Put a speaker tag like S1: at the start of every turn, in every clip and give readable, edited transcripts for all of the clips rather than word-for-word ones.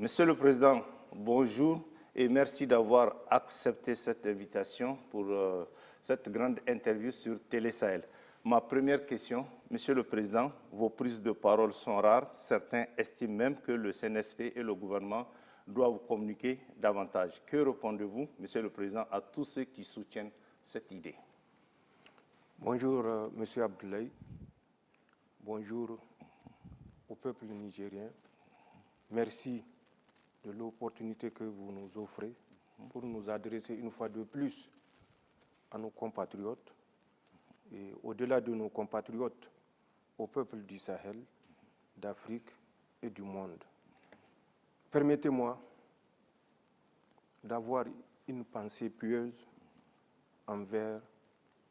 S1: Monsieur le Président, bonjour et merci d'avoir accepté cette invitation pour cette grande interview sur Télé Sahel. Ma première question, Monsieur le Président, vos prises de parole sont rares. Certains estiment même que le CNSP et le gouvernement doivent communiquer davantage. Que répondez-vous, Monsieur le Président, à tous ceux qui soutiennent cette idée?
S2: Bonjour, Monsieur Abdoulaye. Bonjour au peuple nigérien. Merci de l'opportunité que vous nous offrez pour nous adresser une fois de plus à nos compatriotes et au-delà de nos compatriotes, au peuple du Sahel, d'Afrique et du monde. Permettez-moi d'avoir une pensée pieuse envers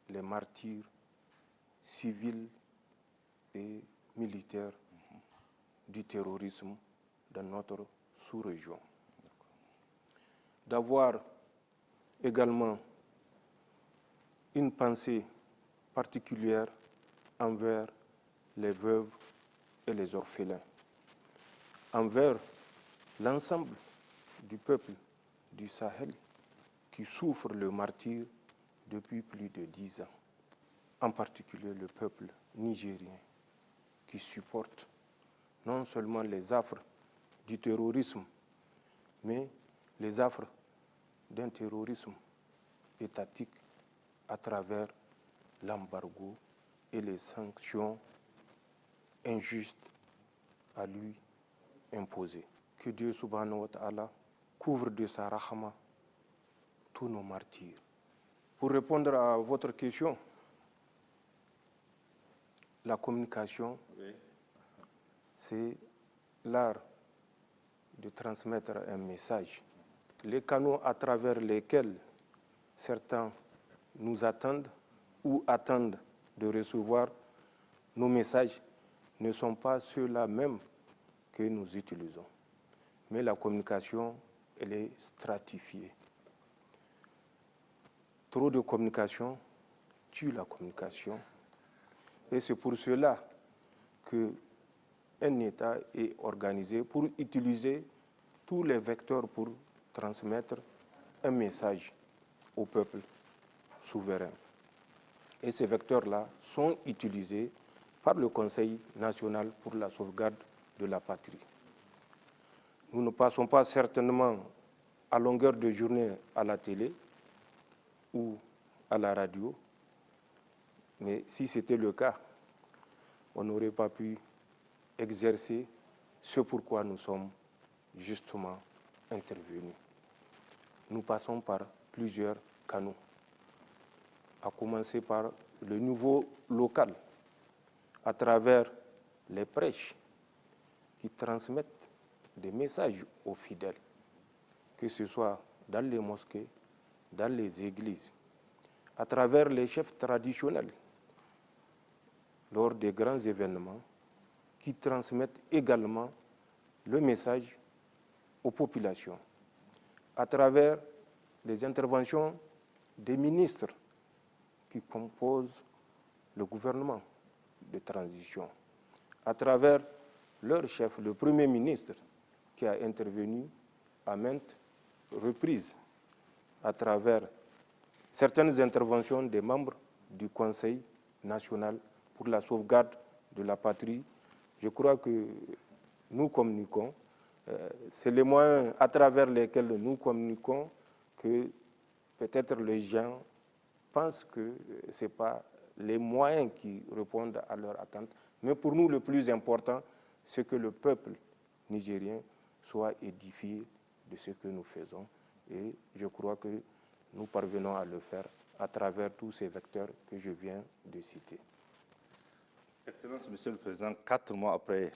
S2: les martyrs civils et militaires du terrorisme dans notre sous-région. D'avoir également une pensée particulière envers les veuves et les orphelins, envers l'ensemble du peuple du Sahel qui souffre le martyre depuis plus de 10 ans, en particulier le peuple nigérien qui supporte non seulement les affres du terrorisme, mais les affres d'un terrorisme étatique à travers l'embargo et les sanctions injustes à lui imposées. Que Dieu subhanahu wa ta'ala couvre de sa rahma tous nos martyrs. Pour répondre à votre question, la communication, oui, c'est l'art de transmettre un message. Les canaux à travers lesquels certains nous attendent ou attendent de recevoir nos messages ne sont pas ceux-là même que nous utilisons. Mais la communication, elle est stratifiée. Trop de communication tue la communication. Et c'est pour cela qu'un État est organisé pour utiliser tous les vecteurs pour transmettre un message au peuple souverain. Et ces vecteurs-là sont utilisés par le Conseil national pour la sauvegarde de la patrie. Nous ne passons pas certainement à longueur de journée à la télé ou à la radio, mais si c'était le cas, on n'aurait pas pu exercer ce pourquoi nous sommes justement intervenus. Nous passons par plusieurs canaux, à commencer par le niveau local, à travers les prêches qui transmettent des messages aux fidèles, que ce soit dans les mosquées, dans les églises, à travers les chefs traditionnels, lors des grands événements, qui transmettent également le message aux populations, à travers les interventions des ministres qui composent le gouvernement de transition, à travers leur chef, le Premier ministre, qui a intervenu à maintes reprises, à travers certaines interventions des membres du Conseil national pour la sauvegarde de la patrie. Je crois que nous communiquons. C'est les moyens à travers lesquels nous communiquons que peut-être les gens pensent que ce n'est pas les moyens qui répondent à leurs attentes. Mais pour nous, le plus important, c'est que le peuple nigérien soit édifié de ce que nous faisons. Et je crois que nous parvenons à le faire à travers tous ces vecteurs que je viens de citer.
S1: Excellence, Monsieur le Président, 4 mois après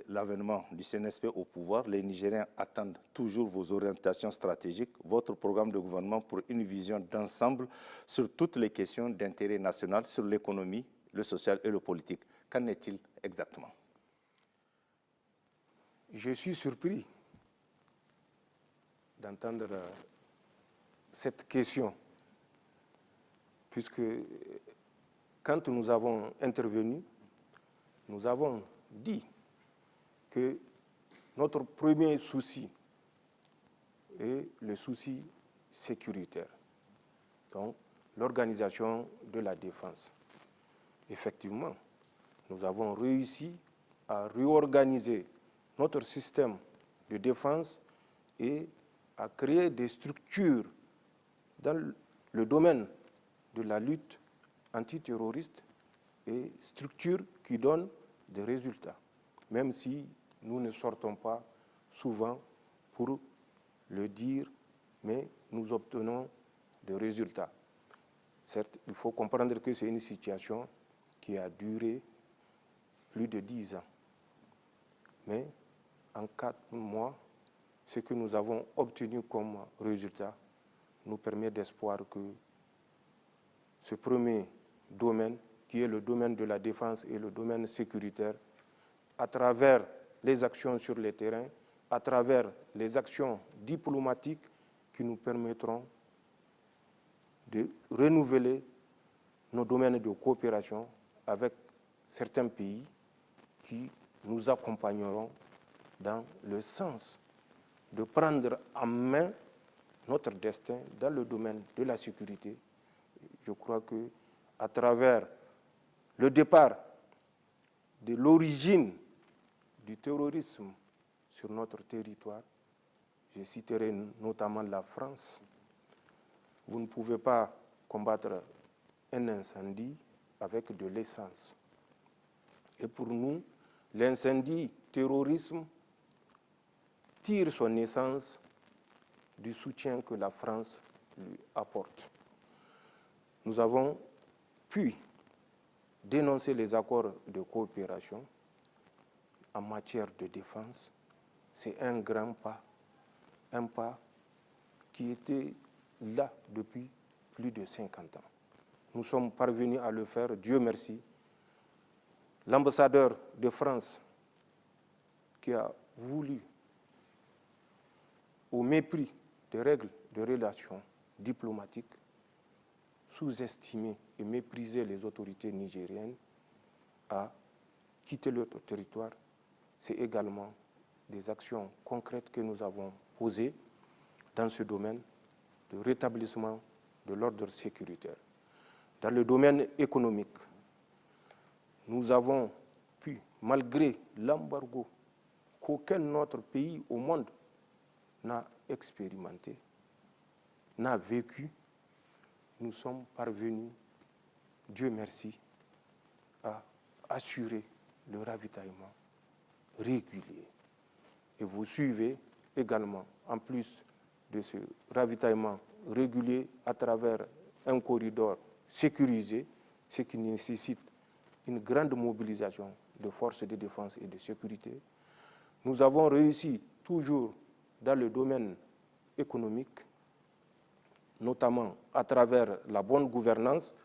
S1: l'avènement du CNSP au pouvoir, les Nigériens attendent toujours vos orientations stratégiques, votre programme de gouvernement pour une vision d'ensemble sur toutes les questions d'intérêt national, sur l'économie, le social et le politique. Qu'en est-il exactement?
S2: Je suis surpris d'entendre cette question, puisque quand nous avons intervenu, nous avons dit que notre premier souci est le souci sécuritaire, donc l'organisation de la défense. Effectivement, nous avons réussi à réorganiser notre système de défense et à créer des structures dans le domaine de la lutte antiterroriste et structures qui donnent des résultats, même si nous ne sortons pas souvent pour le dire, mais nous obtenons des résultats. Certes, il faut comprendre que c'est une situation qui a duré plus de 10 ans. Mais en 4 mois, ce que nous avons obtenu comme résultat nous permet d'espoir que ce premier domaine, qui est le domaine de la défense et le domaine sécuritaire, à travers les actions sur le terrain, à travers les actions diplomatiques qui nous permettront de renouveler nos domaines de coopération avec certains pays qui nous accompagneront dans le sens de prendre en main notre destin dans le domaine de la sécurité. Je crois que à travers le départ de l'origine du terrorisme sur notre territoire, je citerai notamment la France. Vous ne pouvez pas combattre un incendie avec de l'essence. Et pour nous, l'incendie terrorisme tire son essence du soutien que la France lui apporte. Nous avons pu dénoncer les accords de coopération en matière de défense. C'est un grand pas qui était là depuis plus de 50 ans. Nous sommes parvenus à le faire, Dieu merci. L'ambassadeur de France qui a voulu, au mépris des règles de relations diplomatiques, sous-estimer et mépriser les autorités nigériennes, a quitté notre territoire. C'est également des actions concrètes que nous avons posées dans ce domaine de rétablissement de l'ordre sécuritaire. Dans le domaine économique, nous avons pu, malgré l'embargo qu'aucun autre pays au monde n'a expérimenté, n'a vécu, nous sommes parvenus, Dieu merci, à assurer le ravitaillement régulier. Et vous suivez également, en plus de ce ravitaillement régulier à travers un corridor sécurisé, ce qui nécessite une grande mobilisation de forces de défense et de sécurité. Nous avons réussi toujours dans le domaine économique, notamment à travers la bonne gouvernance,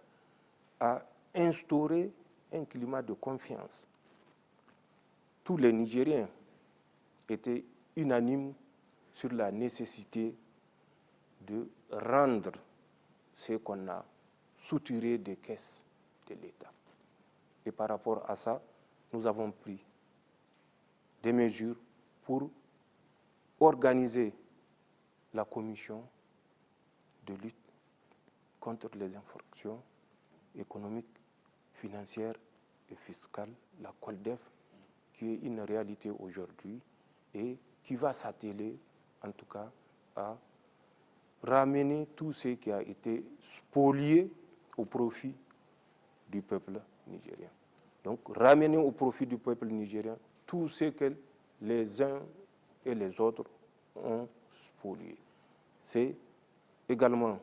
S2: à instaurer un climat de confiance. Tous les Nigériens étaient unanimes sur la nécessité de rendre ce qu'on a soutiré des caisses de l'État. Et par rapport à ça, nous avons pris des mesures pour organiser la commission de lutte contre les infractions économiques, financières et fiscales, la COLDEF, qui est une réalité aujourd'hui et qui va s'atteler, en tout cas, à ramener tout ce qui a été spolié au profit du peuple nigérien. Donc, ramener au profit du peuple nigérien tout ce que les uns et les autres ont spolié. C'est également,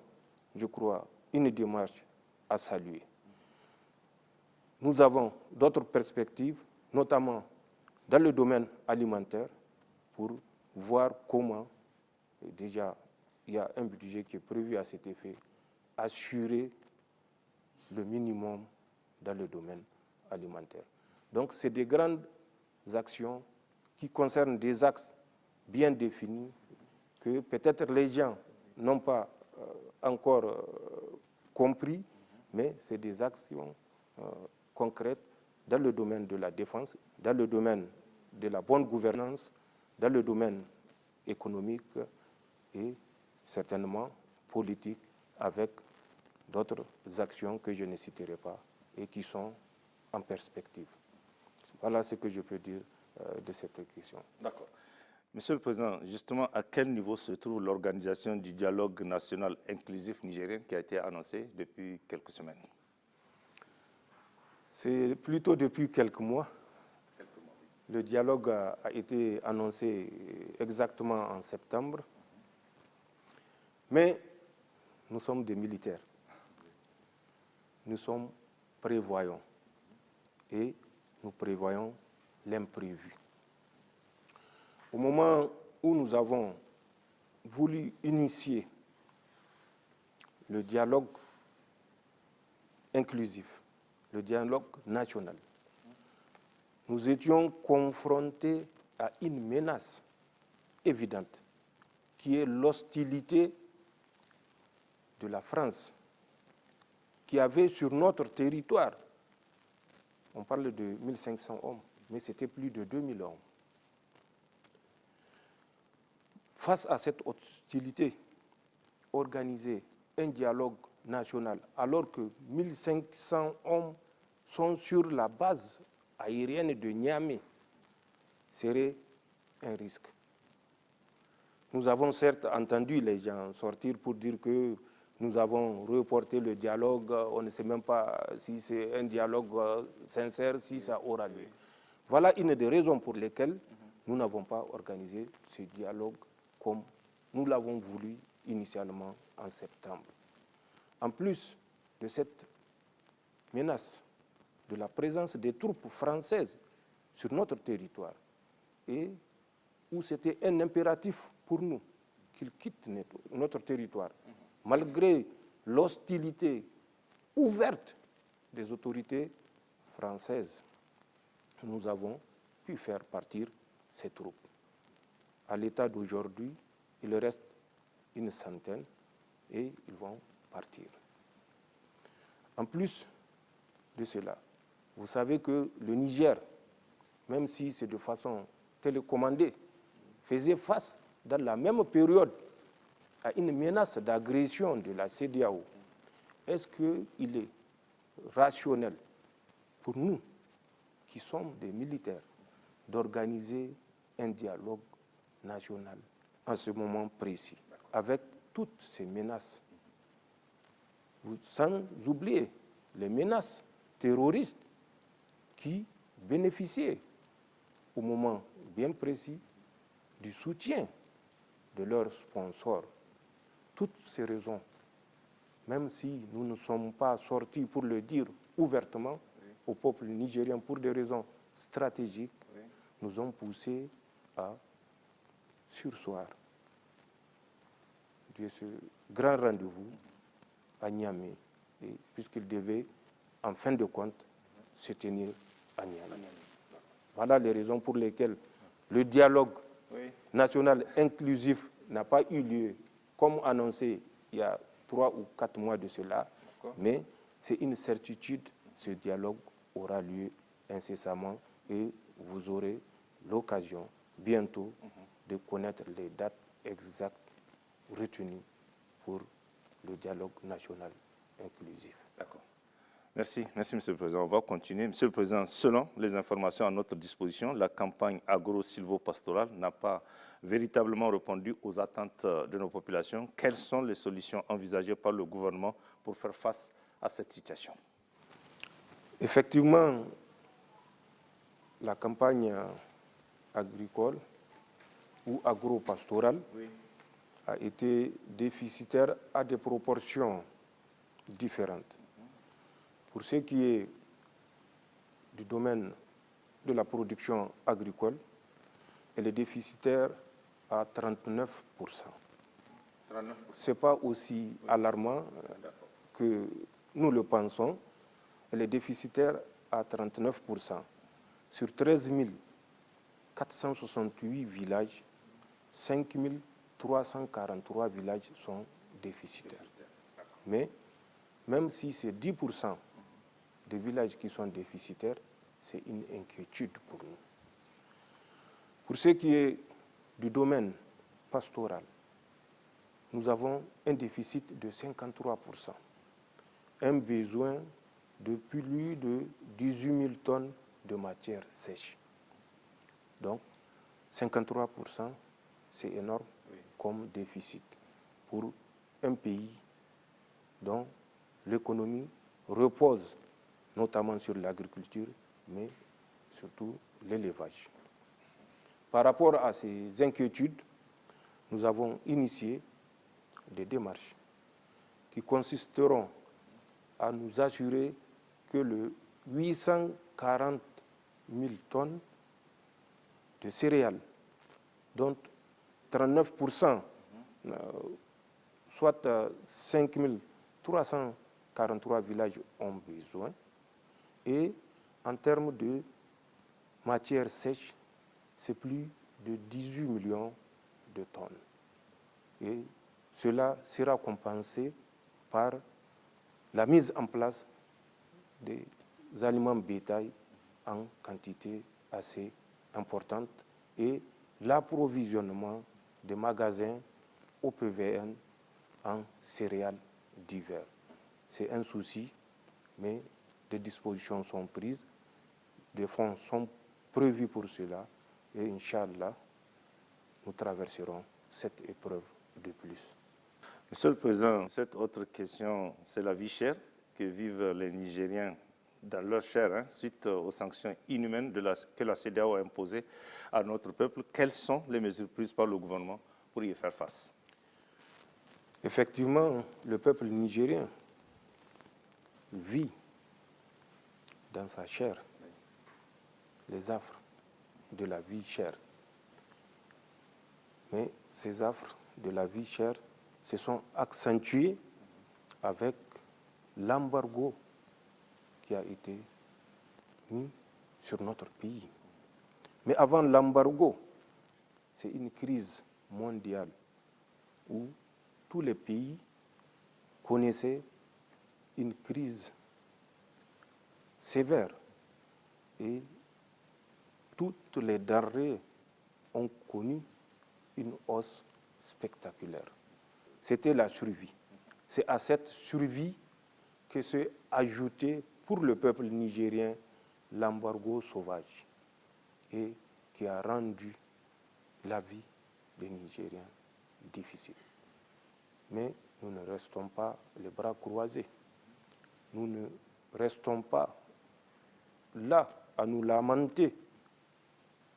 S2: je crois, une démarche à saluer. Nous avons d'autres perspectives, notamment dans le domaine alimentaire, pour voir comment, déjà, il y a un budget qui est prévu à cet effet, assurer le minimum dans le domaine alimentaire. Donc, c'est des grandes actions qui concernent des axes bien définis que peut-être les gens n'ont pas encore compris, mais c'est des actions concrètes dans le domaine de la défense, dans le domaine de la bonne gouvernance, dans le domaine économique et certainement politique, avec d'autres actions que je ne citerai pas et qui sont en perspective. Voilà ce que je peux dire de cette question.
S1: D'accord. Monsieur le Président, justement, à quel niveau se trouve l'organisation du dialogue national inclusif nigérien qui a été annoncé depuis quelques semaines?
S2: C'est plutôt depuis quelques mois. Le dialogue a été annoncé exactement en septembre. Mais nous sommes des militaires. Nous sommes prévoyants et nous prévoyons l'imprévu. Au moment où nous avons voulu initier le dialogue inclusif, le dialogue national, nous étions confrontés à une menace évidente qui est l'hostilité de la France qui avait sur notre territoire, on parle de 1500 hommes, mais c'était plus de 2000 hommes. Face à cette hostilité, organiser un dialogue national alors que 1500 hommes sont sur la base aérienne de Niamey serait un risque. Nous avons certes entendu les gens sortir pour dire que nous avons reporté le dialogue, on ne sait même pas si c'est un dialogue sincère, si ça aura lieu. Voilà une des raisons pour lesquelles nous n'avons pas organisé ce dialogue comme nous l'avons voulu initialement en septembre. En plus de cette menace de la présence des troupes françaises sur notre territoire, et où c'était un impératif pour nous qu'ils quittent notre territoire, malgré l'hostilité ouverte des autorités françaises, nous avons pu faire partir ces troupes. À l'état d'aujourd'hui, il reste une centaine et ils vont partir. En plus de cela, vous savez que le Niger, même si c'est de façon télécommandée, faisait face dans la même période à une menace d'agression de la CEDEAO. Est-ce qu'il est rationnel pour nous, qui sommes des militaires, d'organiser un dialogue national en ce moment précis, avec toutes ces menaces, sans oublier les menaces terroristes qui bénéficiaient au moment bien précis du soutien de leurs sponsors. Toutes ces raisons, même si nous ne sommes pas sortis pour le dire ouvertement au peuple nigérien pour des raisons stratégiques, nous ont poussés à surseoir de ce grand rendez-vous à Niamey, puisqu'il devait, en fin de compte, se tenir à Niamey. Voilà les raisons pour lesquelles le dialogue national inclusif n'a pas eu lieu, comme annoncé il y a 3 ou 4 mois de cela, mais c'est une certitude, ce dialogue aura lieu incessamment et vous aurez l'occasion bientôt de connaître les dates exactes retenues pour le dialogue national inclusif.
S1: D'accord. Merci, Monsieur le Président. On va continuer. Monsieur le Président, selon les informations à notre disposition, la campagne agro-silvopastorale n'a pas véritablement répondu aux attentes de nos populations. Quelles sont les solutions envisagées par le gouvernement pour faire face à cette situation?
S2: Effectivement, la campagne agricole ou agro-pastorale a été déficitaire à des proportions différentes. Pour ce qui est du domaine de la production agricole, elle est déficitaire à 39%. Ce n'est pas aussi alarmant que nous le pensons. Elle est déficitaire à 39%. Sur 13 468 villages, 5 343 villages sont déficitaires. Mais même si c'est 10% des villages qui sont déficitaires, c'est une inquiétude pour nous. Pour ce qui est du domaine pastoral, nous avons un déficit de 53%, un besoin de plus de 18 000 tonnes de matière sèche. Donc, 53%, c'est énorme comme déficit pour un pays dont l'économie repose notamment sur l'agriculture, mais surtout l'élevage. Par rapport à ces inquiétudes, nous avons initié des démarches qui consisteront à nous assurer que le 840 000 tonnes de céréales, dont 39%, soit 5 343 villages ont besoin, et en termes de matière sèche, c'est plus de 18 millions de tonnes. Et cela sera compensé par la mise en place des aliments bétail en quantité assez importante et l'approvisionnement des magasins OPVN en céréales d'hiver. C'est un souci, mais des dispositions sont prises, des fonds sont prévus pour cela et Inch'Allah, nous traverserons cette épreuve de plus.
S1: Monsieur le Président, cette autre question, c'est la vie chère que vivent les Nigériens dans leur chair suite aux sanctions inhumaines que la CEDEAO a imposées à notre peuple. Quelles sont les mesures prises par le gouvernement pour y faire face?
S2: Effectivement, le peuple nigérien vit dans sa chair les affres de la vie chère. Mais ces affres de la vie chère se sont accentuées avec l'embargo qui a été mis sur notre pays. Mais avant l'embargo, c'est une crise mondiale où tous les pays connaissaient une crise sévère et toutes les denrées ont connu une hausse spectaculaire. C'était la survie. C'est à cette survie que s'est ajouté pour le peuple nigérien l'embargo sauvage et qui a rendu la vie des Nigériens difficile. Mais nous ne restons pas les bras croisés. Nous ne restons pas là à nous lamenter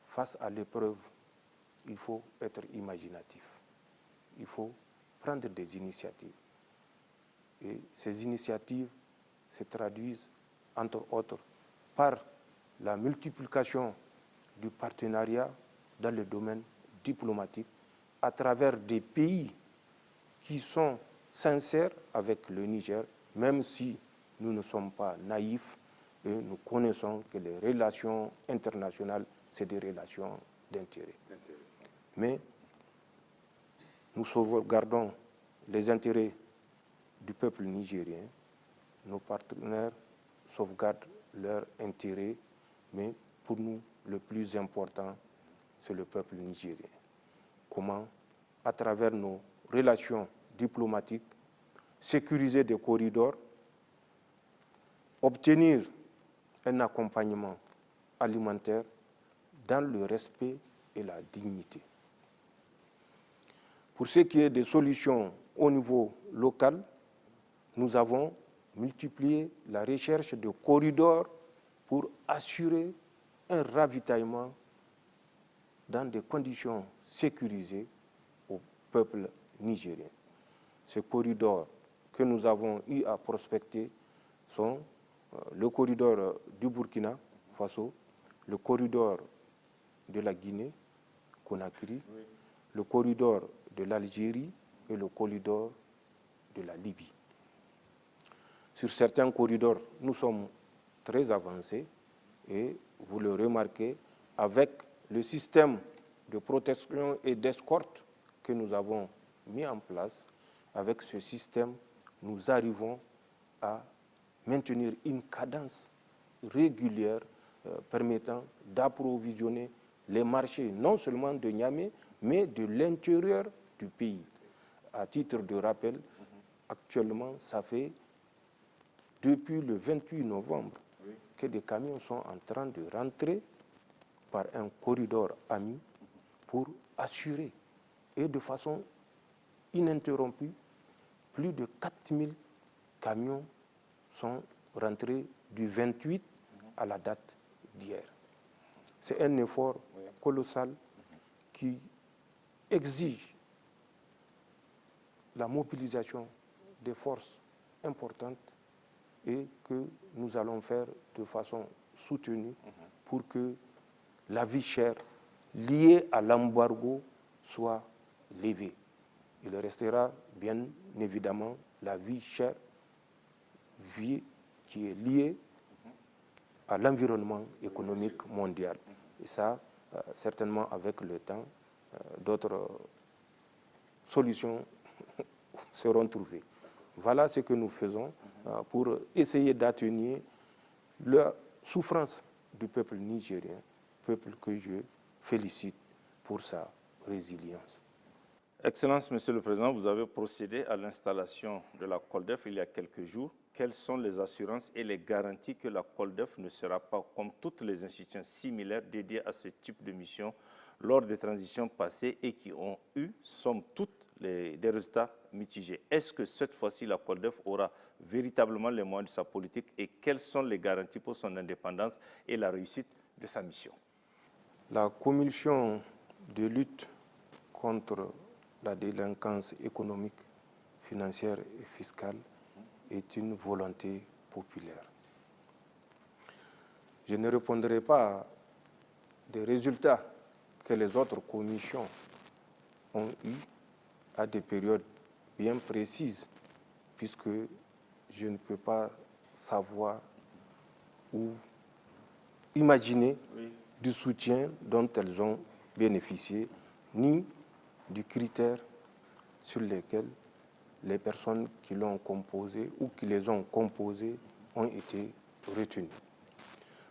S2: face à l'épreuve. Il faut être imaginatif. Il faut prendre des initiatives. Et ces initiatives se traduisent, entre autres, par la multiplication du partenariat dans le domaine diplomatique à travers des pays qui sont sincères avec le Niger, même si nous ne sommes pas naïfs et nous connaissons que les relations internationales, c'est des relations d'intérêt. Mais nous sauvegardons les intérêts du peuple nigérien, nos partenaires sauvegardent leurs intérêts, mais pour nous, le plus important, c'est le peuple nigérien. Comment, à travers nos relations diplomatiques, sécuriser des corridors, obtenir un accompagnement alimentaire dans le respect et la dignité. Pour ce qui est des solutions au niveau local, nous avons multiplié la recherche de corridors pour assurer un ravitaillement dans des conditions sécurisées au peuple nigérien. Ces corridors que nous avons eu à prospecter sont le corridor du Burkina Faso, le corridor de la Guinée, Conakry, le corridor de l'Algérie et le corridor de la Libye. Sur certains corridors, nous sommes très avancés et vous le remarquez, avec le système de protection et d'escorte que nous avons mis en place, avec ce système, nous arrivons à maintenir une cadence régulière permettant d'approvisionner les marchés, non seulement de Niamey, mais de l'intérieur du pays. À titre de rappel, actuellement, ça fait depuis le 28 novembre que des camions sont en train de rentrer par un corridor ami pour assurer, et de façon ininterrompue, plus de 4000 camions sont rentrés du 28 à la date d'hier. C'est un effort colossal qui exige la mobilisation des forces importantes et que nous allons faire de façon soutenue pour que la vie chère liée à l'embargo soit levée. Il restera bien évidemment la vie chère, vie qui est liée à l'environnement économique mondial. Et ça, certainement avec le temps, d'autres solutions seront trouvées. Voilà ce que nous faisons pour essayer d'atténuer la souffrance du peuple nigérien, peuple que je félicite pour sa résilience.
S1: Excellence, Monsieur le Président, vous avez procédé à l'installation de la COLDEF il y a quelques jours. Quelles sont les assurances et les garanties que la COLDEF ne sera pas, comme toutes les institutions similaires dédiées à ce type de mission, lors des transitions passées et qui ont eu, somme toute, des résultats mitigés? Est-ce que cette fois-ci, la COLDEF aura véritablement les moyens de sa politique et quelles sont les garanties pour son indépendance et la réussite de sa mission?
S2: La commission de lutte contre la délinquance économique, financière et fiscale est une volonté populaire. Je ne répondrai pas des résultats que les autres commissions ont eus à des périodes bien précises, puisque je ne peux pas savoir ou imaginer du soutien dont elles ont bénéficié, ni du critère sur lesquels les personnes qui l'ont composé ou qui les ont composés ont été retenues.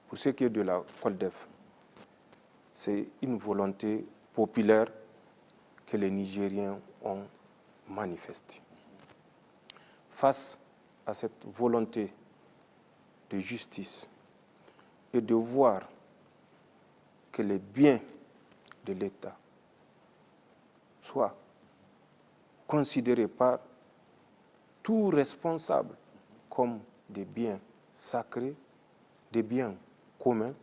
S2: Pour ce qui est de la COLDEF, c'est une volonté populaire que les Nigériens ont manifestée. Face à cette volonté de justice et de voir que les biens de l'État soient considérés par tout responsable comme des biens sacrés, des biens communs.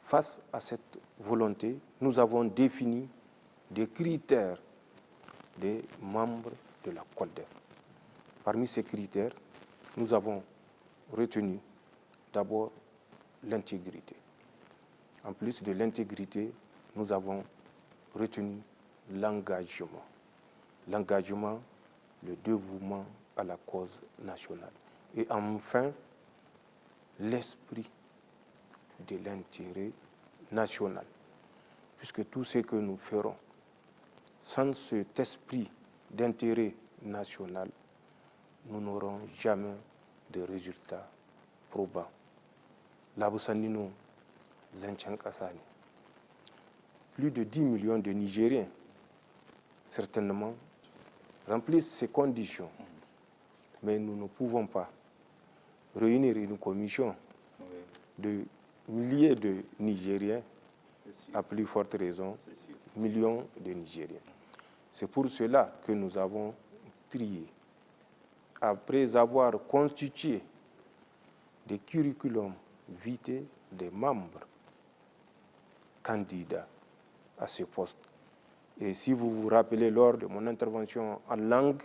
S2: Face à cette volonté, nous avons défini des critères des membres de la COLDEF. Parmi ces critères, nous avons retenu d'abord l'intégrité. En plus de l'intégrité, nous avons retenu l'engagement. L'engagement, le dévouement à la cause nationale. Et enfin, l'esprit de l'intérêt national. Puisque tout ce que nous ferons, sans cet esprit d'intérêt national, nous n'aurons jamais de résultats probants. Labousanino Zenchankassani. Plus de 10 millions de Nigériens, certainement, remplissent ces conditions. Mais nous ne pouvons pas réunir une commission de milliers de Nigériens, à plus forte raison, millions de Nigériens. C'est pour cela que nous avons trié, après avoir constitué des curriculums vitae des membres candidats à ce poste. Et si vous vous rappelez, lors de mon intervention en langue,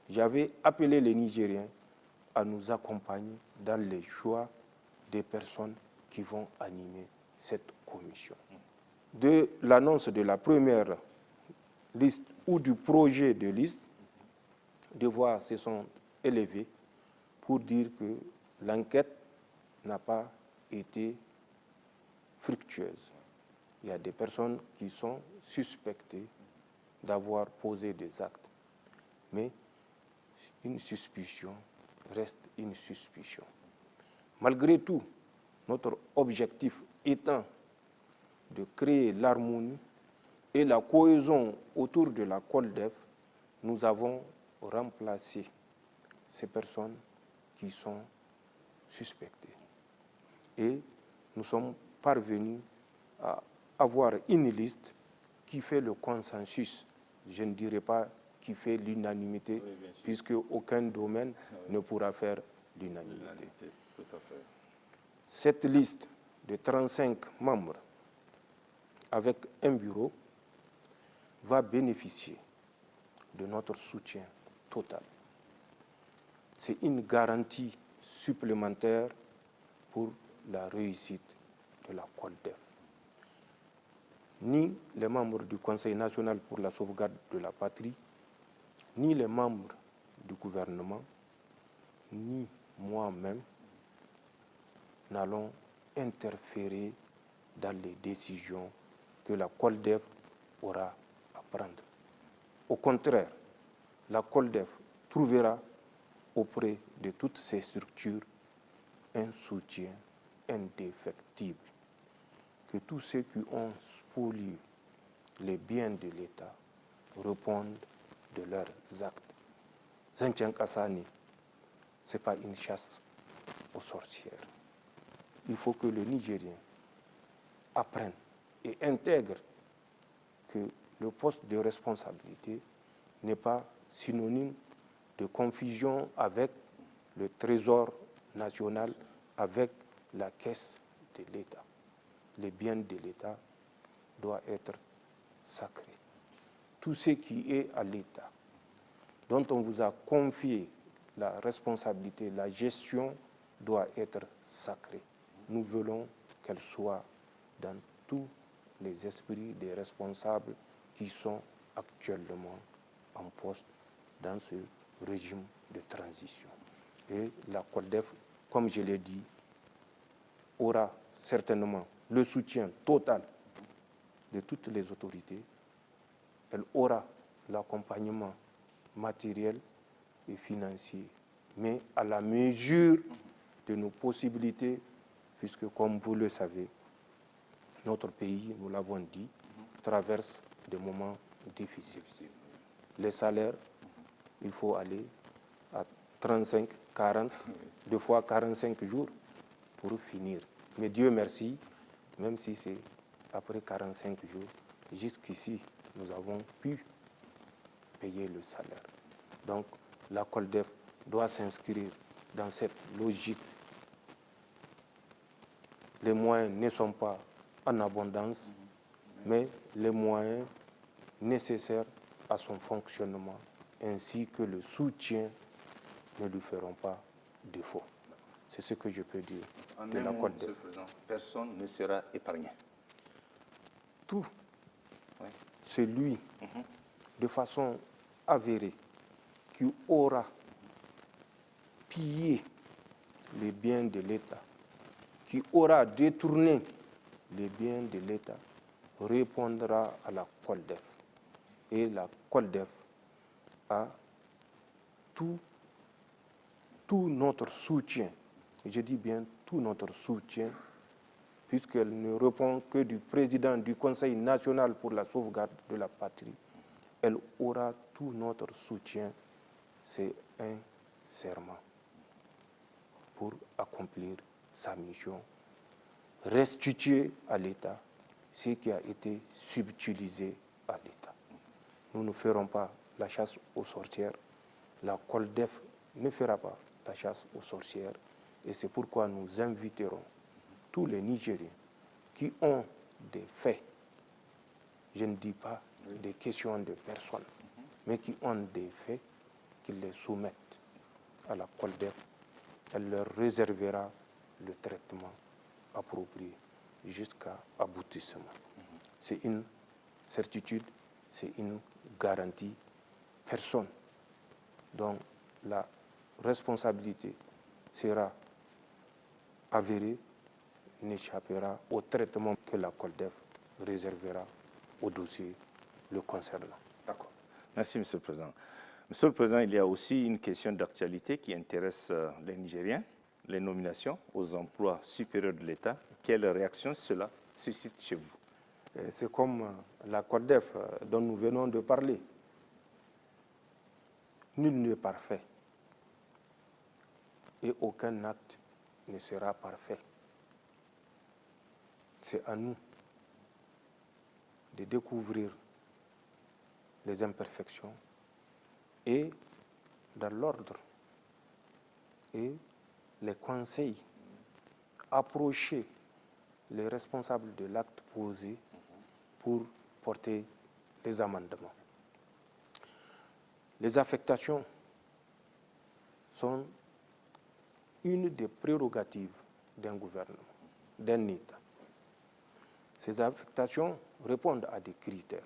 S2: j'avais appelé les Nigériens à nous accompagner dans les choix des personnes qui vont animer cette commission. De l'annonce de la première liste ou du projet de liste, des voix se sont élevées pour dire que l'enquête n'a pas été fructueuse. Il y a des personnes qui sont suspectées d'avoir posé des actes. Mais une suspicion reste une suspicion. Malgré tout, notre objectif étant de créer l'harmonie et la cohésion autour de la COLDEF, nous avons remplacé ces personnes qui sont suspectées. Et nous sommes parvenus à avoir une liste qui fait le consensus. Je ne dirais pas qui fait l'unanimité, oui, puisque aucun domaine ne pourra faire l'unanimité.
S1: Tout à fait.
S2: Cette liste de 35 membres avec un bureau va bénéficier de notre soutien total. C'est une garantie supplémentaire pour la réussite de la COLDEF. Ni les membres du Conseil national pour la sauvegarde de la patrie, ni les membres du gouvernement, ni moi-même n'allons interférer dans les décisions que la COLDEF aura à prendre. Au contraire, la COLDEF trouvera auprès de toutes ces structures un soutien indéfectible. Que tous ceux qui ont spolié les biens de l'État répondent de leurs actes. Zanchan Kassani, ce n'est pas une chasse aux sorcières. Il faut que le Nigérien apprenne et intègre que le poste de responsabilité n'est pas synonyme de confusion avec le trésor national, avec la caisse de l'État. Les biens de l'État doivent être sacrés. Tout ce qui est à l'État, dont on vous a confié la responsabilité, la gestion, doit être sacrée. Nous voulons qu'elle soit dans tous les esprits des responsables qui sont actuellement en poste dans ce régime de transition. Et la COLDEF, comme je l'ai dit, aura certainement le soutien total de toutes les autorités. Elle aura l'accompagnement matériel et financier, mais à la mesure de nos possibilités, puisque comme vous le savez, notre pays, nous l'avons dit, traverse des moments difficiles. Les salaires, il faut aller à 35, 40, deux fois 45 jours pour finir. Mais Dieu merci, même si c'est après 45 jours, jusqu'ici, nous avons pu payer le salaire. Donc, la COLDEF doit s'inscrire dans cette logique. Les moyens ne sont pas en abondance, mais les moyens nécessaires à son fonctionnement, ainsi que le soutien, ne lui feront pas défaut. C'est ce que je peux dire de la COLDEF.
S1: Monsieur le Président, personne ne sera épargné.
S2: Tout, oui. Celui, de façon avérée, qui aura pillé les biens de l'État, qui aura détourné les biens de l'État, répondra à la COLDEF. Et la COLDEF a tout notre soutien, je dis bien tout notre soutien, puisqu'elle ne répond que du président du Conseil national pour la sauvegarde de la patrie. Elle aura tout notre soutien. C'est un serment pour accomplir sa mission, restituer à l'État ce qui a été subtilisé à l'État. Nous ne ferons pas la chasse aux sorcières. La COLDEF ne fera pas la chasse aux sorcières. Et c'est pourquoi nous inviterons tous les Nigériens qui ont des faits, je ne dis pas des questions de personnes, mais qui ont des faits, qu'ils les soumettent à la COLDEF. Elle leur réservera le traitement approprié jusqu'à aboutissement. C'est une certitude, c'est une garantie. Personne dont la responsabilité sera avérée n'échappera au traitement que la COLDEF réservera au dossier le concernant.
S1: D'accord. Merci, Monsieur le Président. Monsieur le Président, il y a aussi une question d'actualité qui intéresse les Nigériens, les nominations aux emplois supérieurs de l'État. Quelle réaction cela suscite chez vous?
S2: C'est comme la CODEF dont nous venons de parler. Nul n'est parfait et aucun acte ne sera parfait. C'est à nous de découvrir les imperfections et dans l'ordre et les conseils, approcher les responsables de l'acte posé pour porter les amendements. Les affectations sont une des prérogatives d'un gouvernement, d'un État. Ces affectations répondent à des critères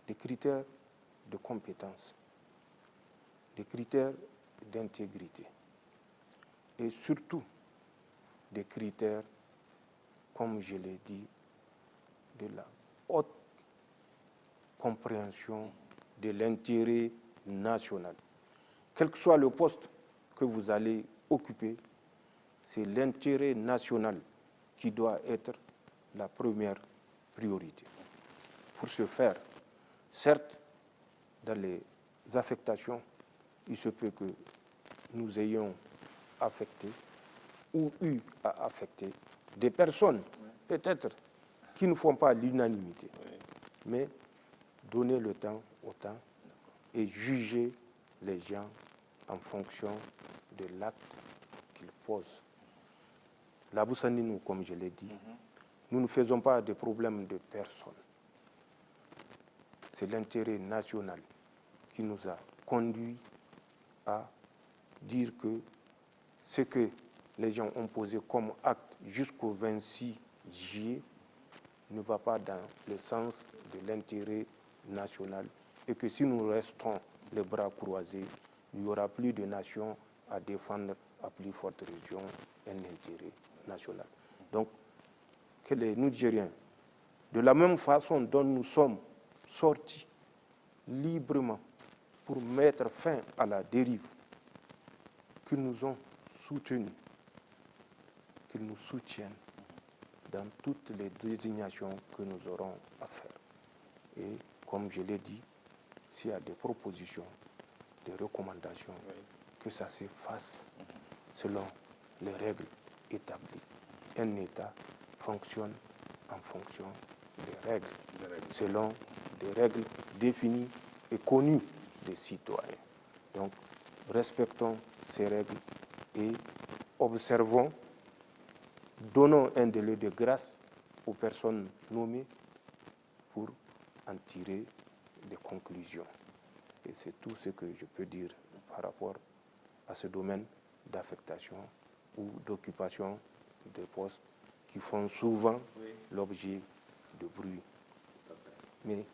S2: de compétence, des critères d'intégrité et surtout des critères, comme je l'ai dit, de la haute compréhension de l'intérêt national. Quel que soit le poste que vous allez occuper, c'est l'intérêt national qui doit être la première priorité. Pour ce faire, certes, dans les affectations, il se peut que nous ayons affecté ou eu à affecter des personnes, peut-être, qui ne font pas l'unanimité. Mais donner le temps au temps et juger les gens en fonction de l'acte qu'ils posent. La Boussandinou, comme je l'ai dit, nous ne faisons pas de problème de personne. C'est l'intérêt national qui nous a conduit à dire que ce que les gens ont posé comme acte jusqu'au 26 juillet ne va pas dans le sens de l'intérêt national et que si nous restons les bras croisés, il n'y aura plus de nation à défendre à plus forte région un intérêt national. Donc, que les Nigériens, de la même façon dont nous sommes sortis librement pour mettre fin à la dérive, qu'ils nous ont soutenus, qu'ils nous soutiennent dans toutes les désignations que nous aurons à faire. Et comme je l'ai dit, s'il y a des propositions, des recommandations, que ça se fasse selon les règles établies. Un État fonctionne en fonction des règles, selon des règles définies et connues des citoyens. Donc, respectons ces règles et observons, donnons un délai de grâce aux personnes nommées pour en tirer des conclusions. Et c'est tout ce que je peux dire par rapport à ce domaine d'affectation ou d'occupation des postes qui font souvent l'objet de bruit. Mais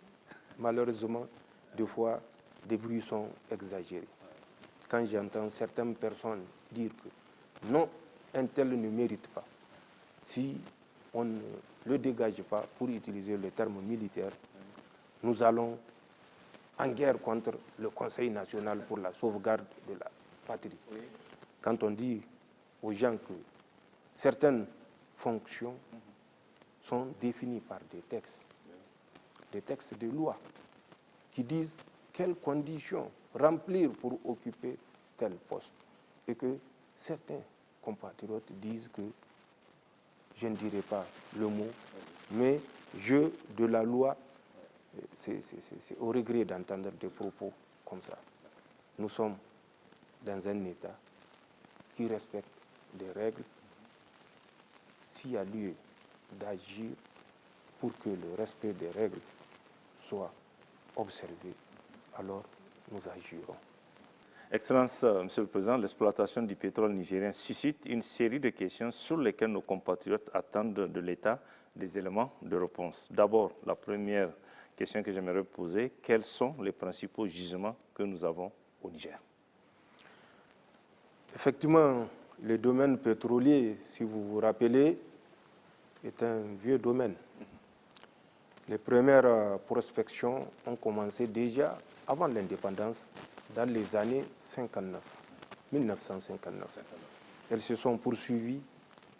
S2: malheureusement, des fois, des bruits sont exagérés. Quand j'entends certaines personnes dire que non, un tel ne mérite pas, si on ne le dégage pas, pour utiliser le terme militaire, nous allons en guerre contre le Conseil national pour la sauvegarde de la patrie. Quand on dit aux gens que certaines fonctions sont définies par des textes de loi, qui disent quelles conditions remplir pour occuper tel poste, et que certains compatriotes disent que je ne dirai pas le mot, mais jeu de la loi, c'est au regret d'entendre des propos comme ça. Nous sommes dans un État qui respecte des règles. S'il y a lieu d'agir pour que le respect des règles soit observé, alors nous agirons.
S1: Excellence, Monsieur le Président, l'exploitation du pétrole nigérien suscite une série de questions sur lesquelles nos compatriotes attendent de l'État des éléments de réponse. D'abord, la première question que j'aimerais poser, quels sont les principaux gisements que nous avons au Niger?
S2: Effectivement, le domaine pétrolier, si vous vous rappelez, est un vieux domaine. Les premières prospections ont commencé déjà avant l'indépendance, dans les années 1959. Elles se sont poursuivies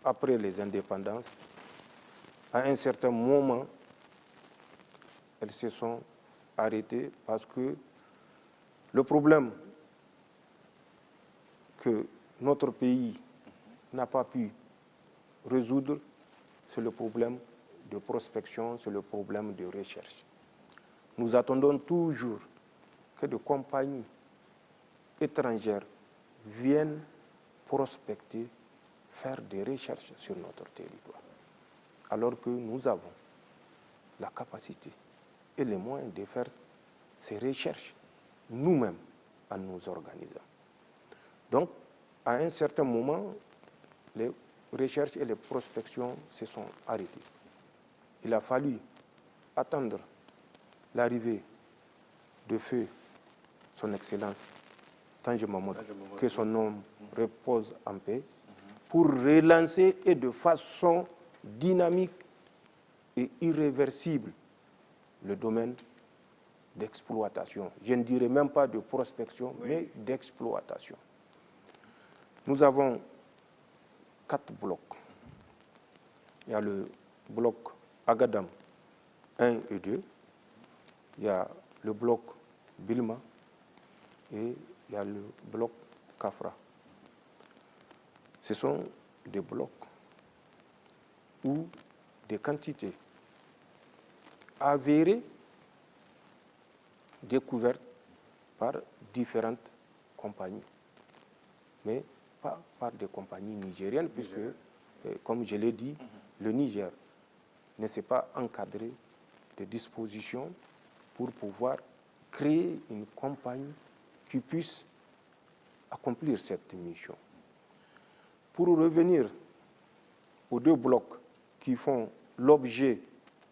S2: après les indépendances, à un certain moment, elles se sont arrêtées parce que le problème que notre pays n'a pas pu résoudre, c'est le problème de prospection, c'est le problème de recherche. Nous attendons toujours que des compagnies étrangères viennent prospecter, faire des recherches sur notre territoire. Alors que nous avons la capacité et les moyens de faire ces recherches nous-mêmes en nous organisant. Donc, à un certain moment, les recherches et les prospections se sont arrêtées. Il a fallu attendre l'arrivée de feu son Excellence Tandja Mahmoud, que son nom repose en paix, pour relancer et de façon dynamique et irréversible le domaine d'exploitation. Je ne dirais même pas de prospection, mais d'exploitation. Nous avons 4 blocs. Il y a le bloc Agadam 1 et 2, il y a le bloc Bilma et il y a le bloc Kafra. Ce sont des blocs où des quantités avérées découvertes par différentes compagnies, mais pas par des compagnies nigériennes, puisque, comme je l'ai dit, le Niger ne s'est pas encadré de dispositions pour pouvoir créer une compagnie qui puisse accomplir cette mission. Pour revenir aux 2 blocs qui font l'objet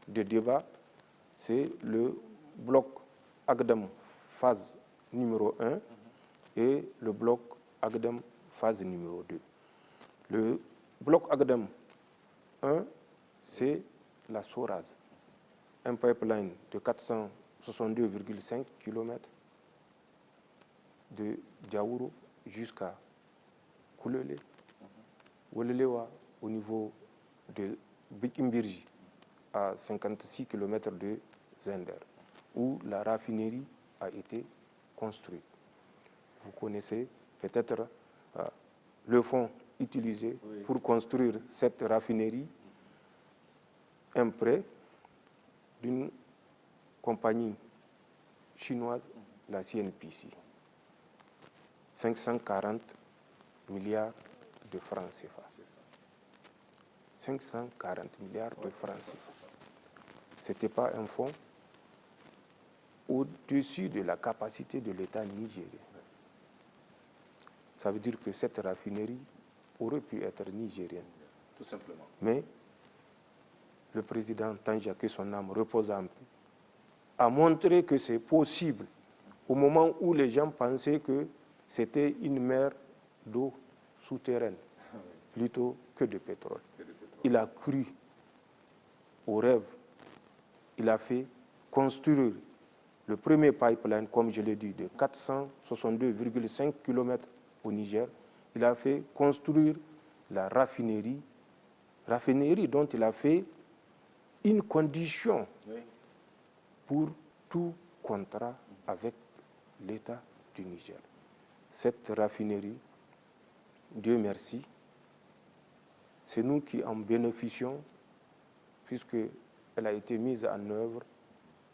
S2: de débats, c'est le bloc Agadam phase numéro 1 et le bloc Agadam phase numéro 2. Le bloc Agadam 1, c'est la Soraz, un pipeline de 462,5 km de Diaouro jusqu'à Koulele, Wolelewa au niveau de Bikimbirji, à 56 km de Zender, où la raffinerie a été construite. Vous connaissez peut-être le fonds utilisé pour construire cette raffinerie, un prêt d'une compagnie chinoise, la CNPC. 540 milliards de francs CFA. 540 milliards de francs CFA. Ce n'était pas un fonds au-dessus de la capacité de l'État nigérien. Ça veut dire que cette raffinerie aurait pu être nigérienne.
S1: Tout simplement.
S2: Mais le président Tandja, que son âme repose en paix, a montré que c'est possible au moment où les gens pensaient que c'était une mer d'eau souterraine plutôt que de pétrole. Il a cru au rêve. Il a fait construire le premier pipeline, comme je l'ai dit, de 462,5 km au Niger. Il a fait construire la raffinerie dont il a fait une condition pour tout contrat avec l'État du Niger. Cette raffinerie, Dieu merci, c'est nous qui en bénéficions, puisqu'elle a été mise en œuvre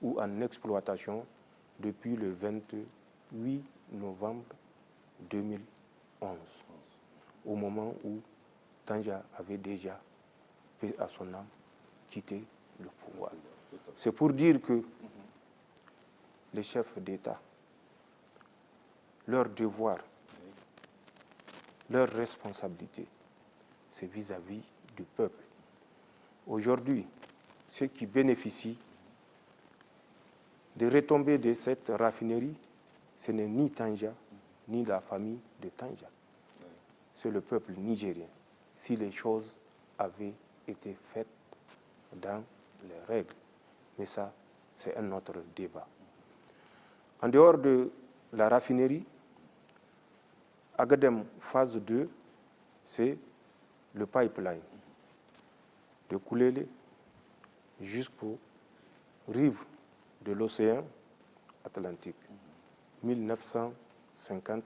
S2: ou en exploitation depuis le 28 novembre 2011, au moment où Tandja avait déjà, paix à son âme, quitté le pouvoir. C'est pour dire que les chefs d'État, leur devoir, leur responsabilité, c'est vis-à-vis du peuple. Aujourd'hui, ceux qui bénéficient des retombées de cette raffinerie, ce n'est ni Tandja, ni la famille de Tandja. C'est le peuple nigérien. Si les choses avaient été faites dans les règles. Mais ça, c'est un autre débat. En dehors de la raffinerie, Agadem phase 2, c'est le pipeline de Koulele jusqu'aux rives de l'océan Atlantique, 1950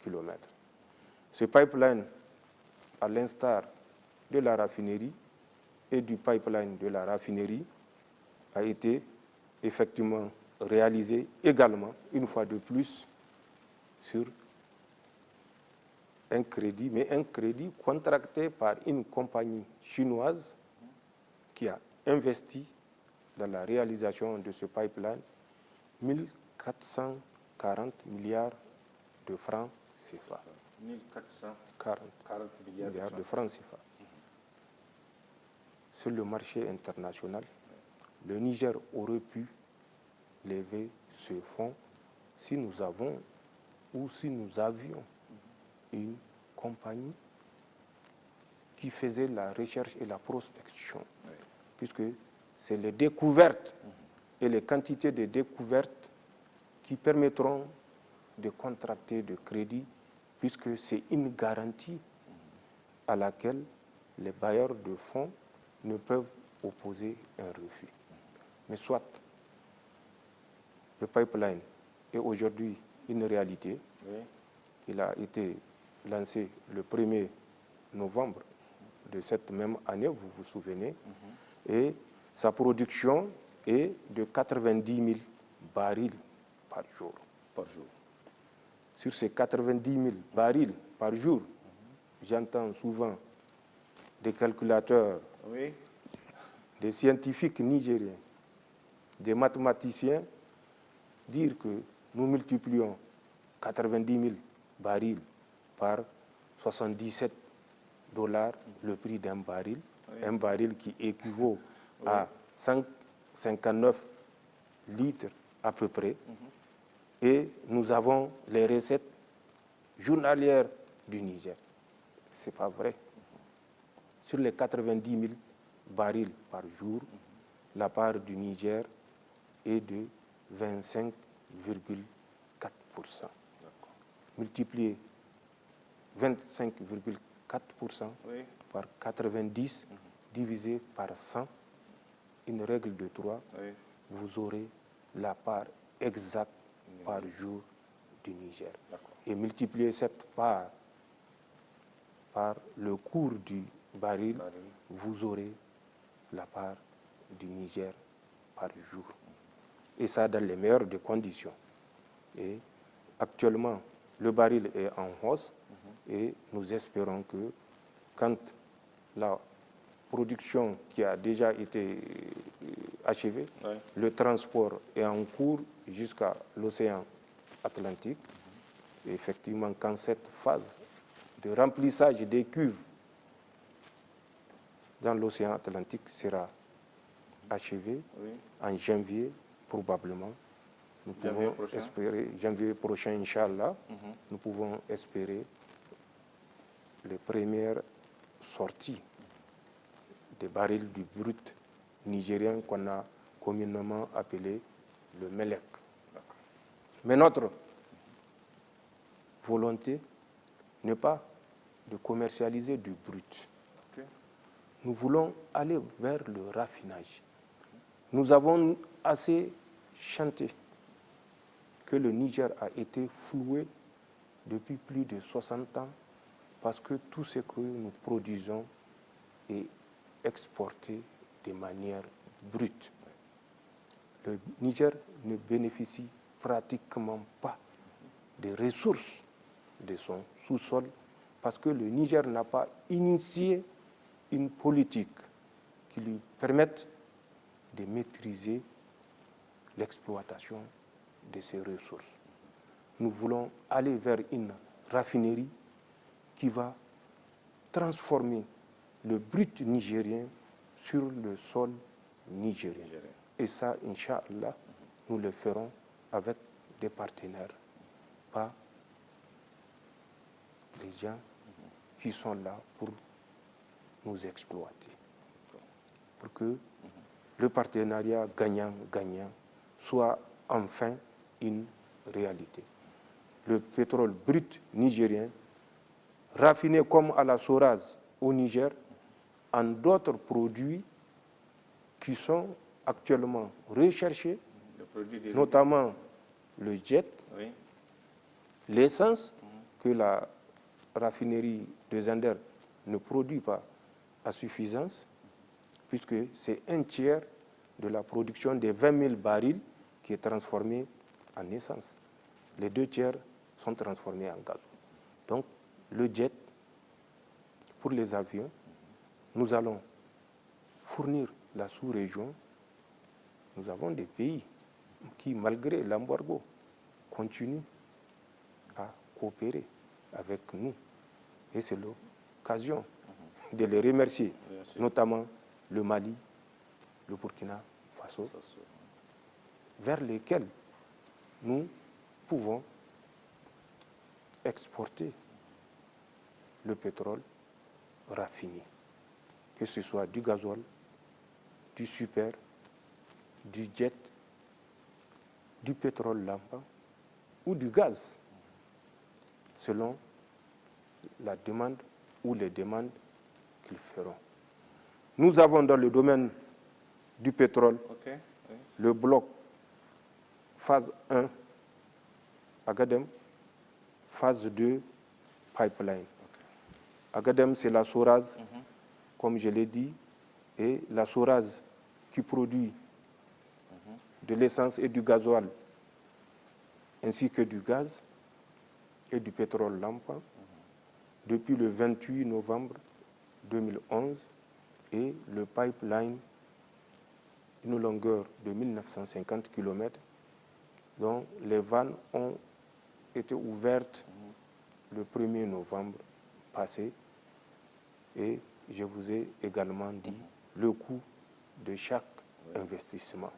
S2: km. Ce pipeline, à l'instar de la raffinerie et du pipeline de la raffinerie, a été effectivement réalisé également, une fois de plus, sur un crédit, mais un crédit contracté par une compagnie chinoise qui a investi dans la réalisation de ce pipeline 1440 milliards de francs CFA.
S1: 1440
S2: milliards de francs CFA. Sur le marché international, le Niger aurait pu lever ce fonds si nous avons ou si nous avions une compagnie qui faisait la recherche et la prospection, puisque c'est les découvertes et les quantités de découvertes qui permettront de contracter de crédit, puisque c'est une garantie à laquelle les bailleurs de fonds ne peuvent opposer un refus. Mais soit le pipeline est aujourd'hui une réalité.
S1: Oui.
S2: Il a été lancé le 1er novembre de cette même année, vous vous souvenez, et sa production est de 90 000 barils par jour. Sur ces 90 000 barils par jour, j'entends souvent des calculateurs,
S1: Oui.
S2: des scientifiques nigériens, des mathématiciens dire que nous multiplions 90 000 barils par 77 $ le prix d'un baril, un baril qui équivaut à 159 litres à peu près, et nous avons les recettes journalières du Niger. Ce n'est pas vrai. Sur les 90 000 barils par jour, la part du Niger est de 25,4%. Multiplier 25,4% par 90 divisé par 100, une règle de 3, vous aurez la part exacte par jour du Niger. Et multiplier cette part par le cours du baril, vous aurez la part du Niger par jour. Et ça dans les meilleures des conditions. Et actuellement, le baril est en hausse et nous espérons que quand la production qui a déjà été achevée, le transport est en cours jusqu'à l'océan Atlantique, et effectivement, quand cette phase de remplissage des cuves dans l'océan Atlantique sera achevée en janvier, probablement, nous pouvons espérer, janvier prochain, Inch'Allah, nous pouvons espérer les premières sorties des barils du brut nigérien qu'on a communément appelé le Melek. Mais notre volonté n'est pas de commercialiser du brut. Nous voulons aller vers le raffinage. Nous avons assez chanté que le Niger a été floué depuis plus de 60 ans parce que tout ce que nous produisons est exporté de manière brute. Le Niger ne bénéficie pratiquement pas des ressources de son sous-sol parce que le Niger n'a pas initié une politique qui lui permette de maîtriser l'exploitation de ces ressources. Nous voulons aller vers une raffinerie qui va transformer le brut nigérien sur le sol nigérien. Et ça, Inch'Allah, nous le ferons avec des partenaires, pas des gens qui sont là pour nous exploiter. Pour que le partenariat gagnant-gagnant soit enfin une réalité. Le pétrole brut nigérien, raffiné comme à la Soraz au Niger, en d'autres produits qui sont actuellement recherchés,
S1: Le
S2: notamment le jet,
S1: oui.
S2: l'essence que la raffinerie de Zender ne produit pas à suffisance, puisque c'est un tiers de la production des 20 000 barils qui est transformée en essence. Les 2 tiers sont transformés en gaz. Donc, le jet, pour les avions, nous allons fournir la sous-région. Nous avons des pays qui, malgré l'embargo, continuent à coopérer avec nous. Et c'est l'occasion de les remercier, notamment le Mali, le Burkina Faso, vers lesquels nous pouvons exporter le pétrole raffiné, que ce soit du gasoil, du super, du jet, du pétrole lampa ou du gaz, selon la demande ou les demandes qu'ils feront. Nous avons dans le domaine du pétrole le bloc phase 1 Agadem, phase 2 pipeline. Agadem, c'est la Soraz, comme je l'ai dit, et la Soraz qui produit de l'essence et du gasoil, ainsi que du gaz et du pétrole lampa, depuis le 28 novembre 2011, et le pipeline, une longueur de 1950 km, dont les vannes ont été ouvertes le 1er novembre passé. Et je vous ai également dit le coût de chaque investissement.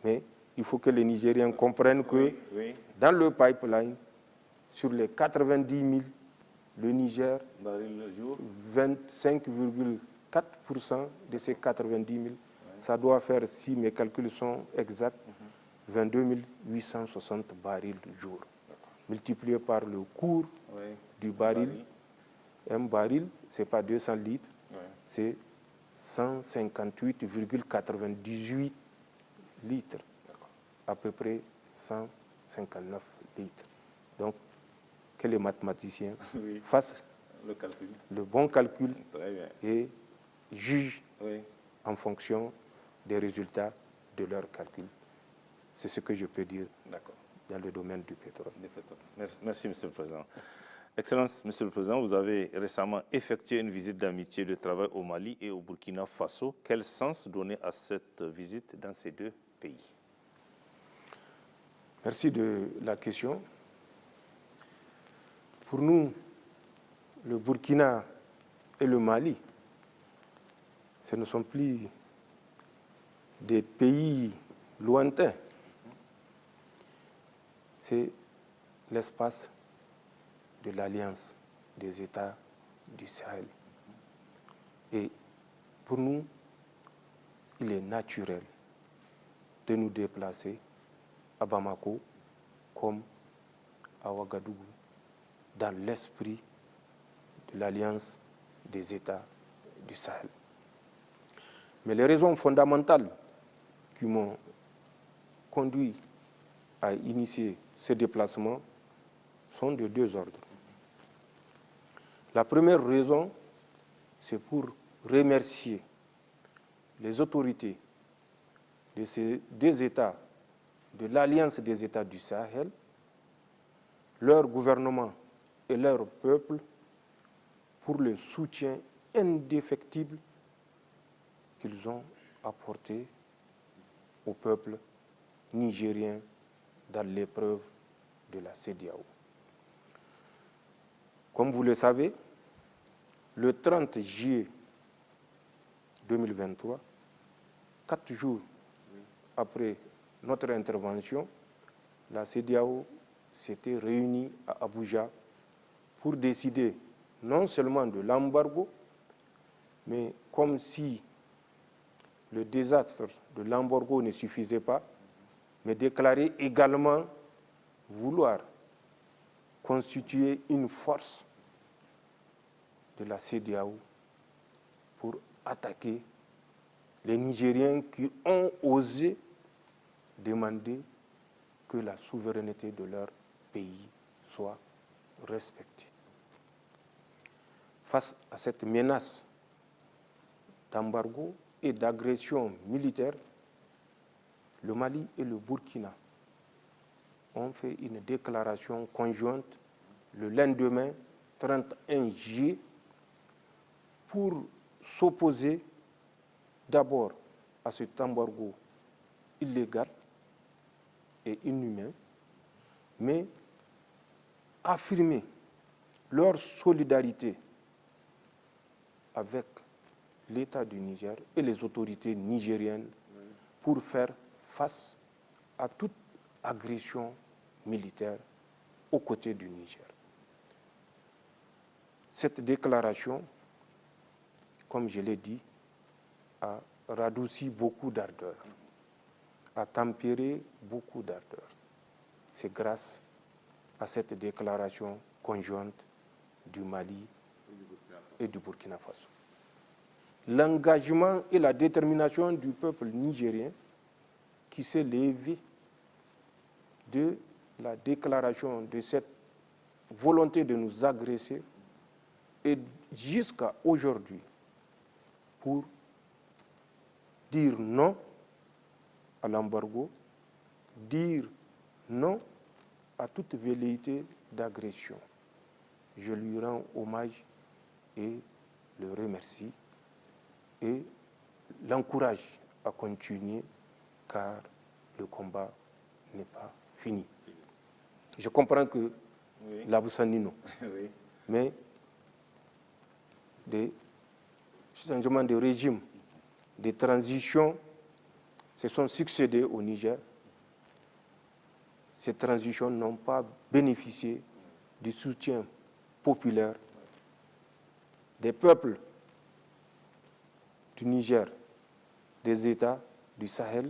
S2: Mais il faut que les Nigériens comprennent que dans le pipeline, sur les 90 000, le Niger, 25,4% de ces 90 000, ça doit faire, si mes calculs sont exacts, 22 860 barils jour. Multiplié par le cours du baril. Un baril, ce n'est pas 200 litres, c'est 158,98 litres, à peu près 159 litres. Donc, que les mathématiciens fassent le bon calcul et jugent en fonction des résultats de leur calcul. C'est ce que je peux dire dans le domaine du pétrole.
S1: Merci, Monsieur le Président. Excellence, Monsieur le Président, vous avez récemment effectué une visite d'amitié de travail au Mali et au Burkina Faso. Quel sens donner à cette visite dans ces 2 pays?
S2: Merci de la question. Pour nous, le Burkina et le Mali, ce ne sont plus des pays lointains. C'est l'espace de l'Alliance des États du Sahel. Et pour nous, il est naturel de nous déplacer à Bamako comme à Ouagadougou, dans l'esprit de l'Alliance des États du Sahel. Mais les raisons fondamentales qui m'ont conduit à initier ce déplacement sont de 2 ordres. La première raison, c'est pour remercier les autorités de ces 2 États, de l'Alliance des États du Sahel, leur gouvernement et leur peuple, pour le soutien indéfectible qu'ils ont apporté au peuple nigérien dans l'épreuve de la CEDEAO. Comme vous le savez, le 30 juillet 2023, 4 jours après notre intervention, la CEDEAO s'était réunie à Abuja pour décider non seulement de l'embargo, mais comme si le désastre de l'embargo ne suffisait pas, mais déclarer également vouloir constituer une force de la CEDEAO pour attaquer les Nigériens qui ont osé demander que la souveraineté de leur pays soit respectée. Face à cette menace d'embargo et d'agression militaire, le Mali et le Burkina ont fait une déclaration conjointe le lendemain, 31 juillet, pour s'opposer d'abord à cet embargo illégal et inhumain, mais affirmer leur solidarité avec l'État du Niger et les autorités nigériennes pour faire face à toute agression militaire aux côtés du Niger. Cette déclaration, comme je l'ai dit, a radouci beaucoup d'ardeur, a tempéré beaucoup d'ardeur. C'est grâce à cette déclaration conjointe du Mali et du Burkina Faso. L'engagement et la détermination du peuple nigérien qui s'est levé de la déclaration de cette volonté de nous agresser et jusqu'à aujourd'hui pour dire non à l'embargo, dire non à toute velléité d'agression. Je lui rends hommage et le remercie et l'encourage à continuer car le combat n'est pas fini. Je comprends que l'Aboussani, oui. Mais des changements de régime, des transitions se sont succédées au Niger. Ces transitions n'ont pas bénéficié du soutien populaire des peuples du Niger, des États du Sahel,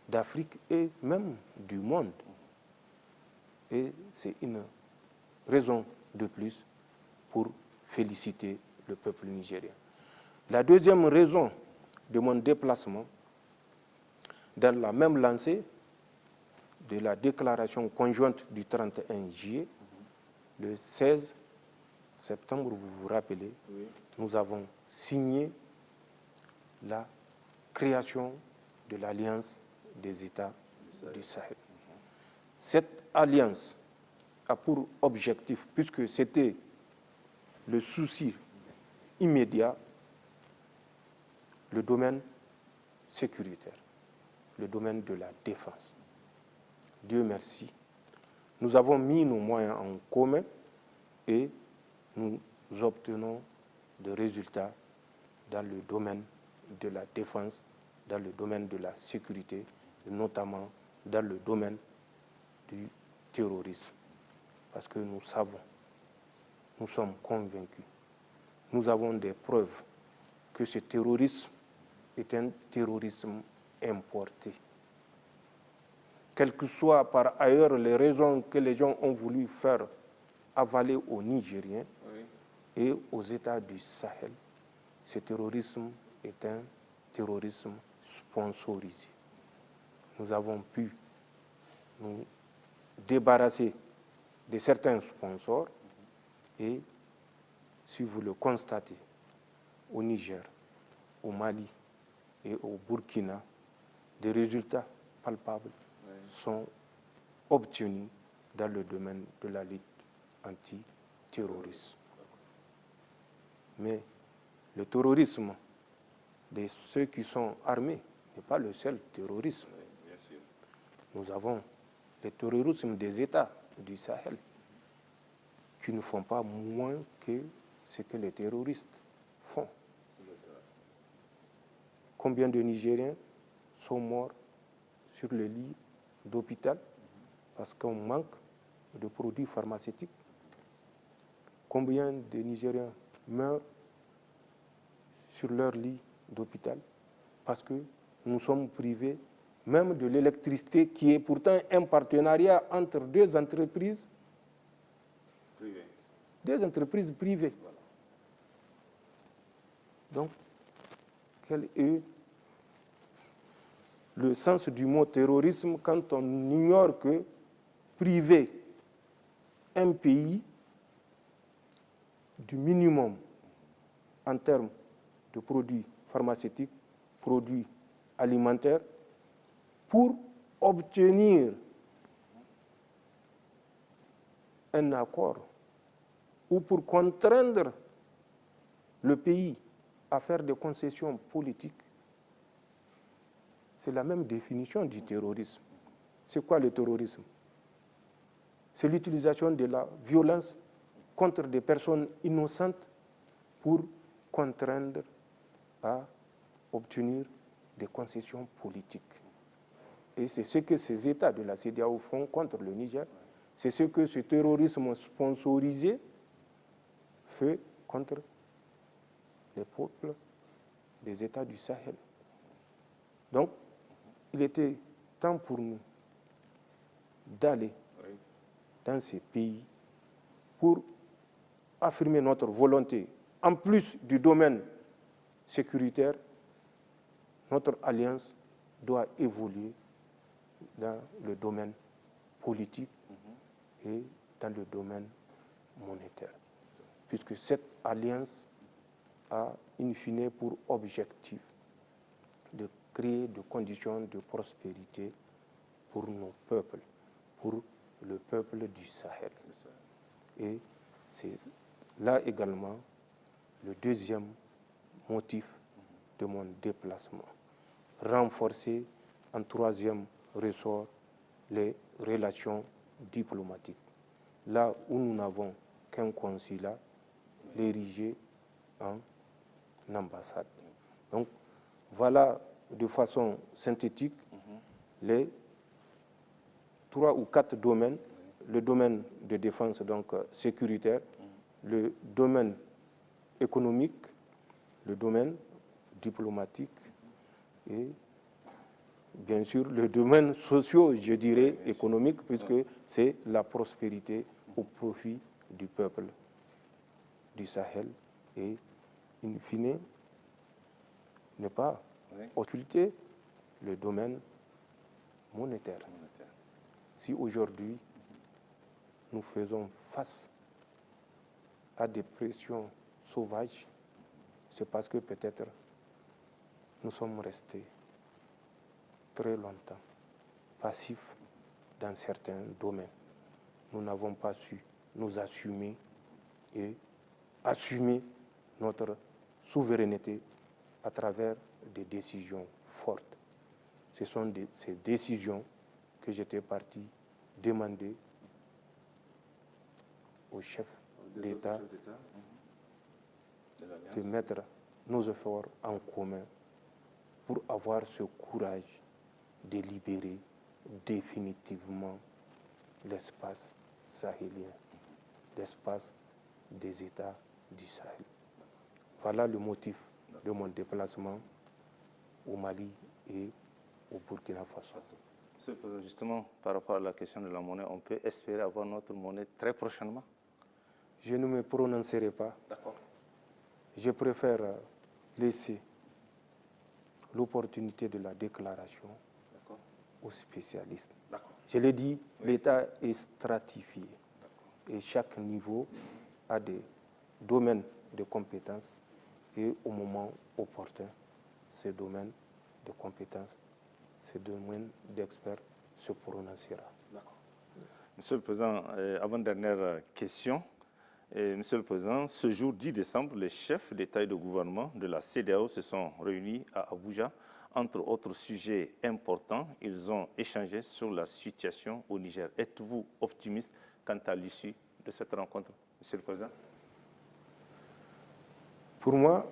S2: d'Afrique et même du monde. Et c'est une raison de plus pour féliciter le peuple nigérien. La deuxième raison de mon déplacement, dans la même lancée de la déclaration conjointe du 31 juillet, le 16 septembre, vous vous rappelez, oui, nous avons signé la création de l'Alliance des États du Sahel. Cette alliance a pour objectif, puisque c'était le souci immédiat, le domaine sécuritaire, le domaine de la défense. Dieu merci. Nous avons mis nos moyens en commun et nous obtenons des résultats dans le domaine de la défense, dans le domaine de la sécurité, notamment dans le domaine du terrorisme. Parce que nous savons, nous sommes convaincus, nous avons des preuves que ce terrorisme est un terrorisme importé. Quelles que soient par ailleurs les raisons que les gens ont voulu faire avaler aux Nigériens, oui, et aux États du Sahel, ce terrorisme est un terrorisme sponsorisé. Nous avons pu nous débarrasser de certains sponsors et, si vous le constatez, au Niger, au Mali et au Burkina, des résultats palpables sont obtenus dans le domaine de la lutte anti-terroriste. Mais le terrorisme de ceux qui sont armés n'est pas le seul terrorisme. Nous avons le terrorisme des États du Sahel qui ne font pas moins que ce que les terroristes font. Combien de Nigériens sont morts sur le lit d'hôpital parce qu'on manque de produits pharmaceutiques? Combien de Nigériens meurent sur leur lit d'hôpital parce que nous sommes privés même de l'électricité qui est pourtant un partenariat entre deux entreprises privées. Deux entreprises privées. Voilà. Donc, quelle est le sens du mot terrorisme quand on ignore que priver un pays du minimum en termes de produits pharmaceutiques, produits alimentaires, pour obtenir un accord ou pour contraindre le pays à faire des concessions politiques, c'est la même définition du terrorisme. C'est quoi le terrorisme? C'est l'utilisation de la violence contre des personnes innocentes pour contraindre à obtenir des concessions politiques. Et c'est ce que ces États de la CEDEAO font contre le Niger. C'est ce que ce terrorisme sponsorisé fait contre les peuples des États du Sahel. Donc, il était temps pour nous d'aller dans ces pays pour affirmer notre volonté. En plus du domaine sécuritaire, notre alliance doit évoluer dans le domaine politique et dans le domaine monétaire. Puisque cette alliance a in fine pour objectif de créer des conditions de prospérité pour nos peuples, pour le peuple du Sahel. Et c'est là également le deuxième motif de mon déplacement. Renforcer en troisième ressort les relations diplomatiques. Là où nous n'avons qu'un consulat, l'ériger en ambassade. Donc voilà de façon synthétique les 3 ou 4 domaines. Le domaine de défense donc sécuritaire, le domaine économique, le domaine diplomatique et bien sûr le domaine socio, je dirais, économique, puisque c'est la prospérité au profit du peuple du Sahel et, in fine, ne pas occulter le domaine monétaire. Si aujourd'hui nous faisons face à des pressions sauvages, c'est parce que peut-être nous sommes restés très longtemps passifs dans certains domaines. Nous n'avons pas su nous assumer et assumer notre souveraineté à travers des décisions fortes. Ce sont ces décisions que j'étais parti demander aux chefs d'État de mettre nos efforts en commun pour avoir ce courage de libérer définitivement l'espace sahélien, l'espace des États du Sahel. Voilà le motif de mon déplacement au Mali et au Burkina Faso.
S1: Monsieur le Président, justement, par rapport à la question de la monnaie, on peut espérer avoir notre monnaie très prochainement?
S2: Je ne me prononcerai pas.
S1: D'accord.
S2: Je préfère laisser l'opportunité de la déclaration aux spécialistes. Je l'ai dit, l'État est stratifié et chaque niveau a des domaines de compétences et au moment opportun, ces domaines de compétences, ces domaines d'experts se prononcera.
S1: Monsieur le Président, avant-dernière question. Monsieur le Président, ce jour 10 décembre, les chefs d'État et de gouvernement de la CEDEAO se sont réunis à Abuja. Entre autres sujets importants, ils ont échangé sur la situation au Niger. Êtes-vous optimiste quant à l'issue de cette rencontre, Monsieur le Président?
S2: Pour moi,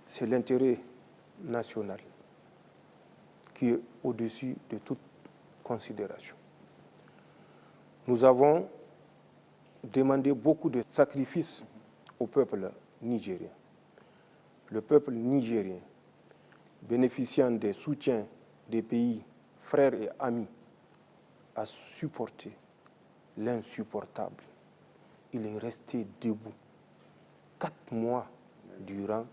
S2: c'est l'intérêt national qui est au-dessus de toute considération. Nous avons demandé beaucoup de sacrifices au peuple nigérien. Le peuple nigérien, bénéficiant des soutiens des pays frères et amis, a supporté l'insupportable. Il est resté debout 4 mois durant,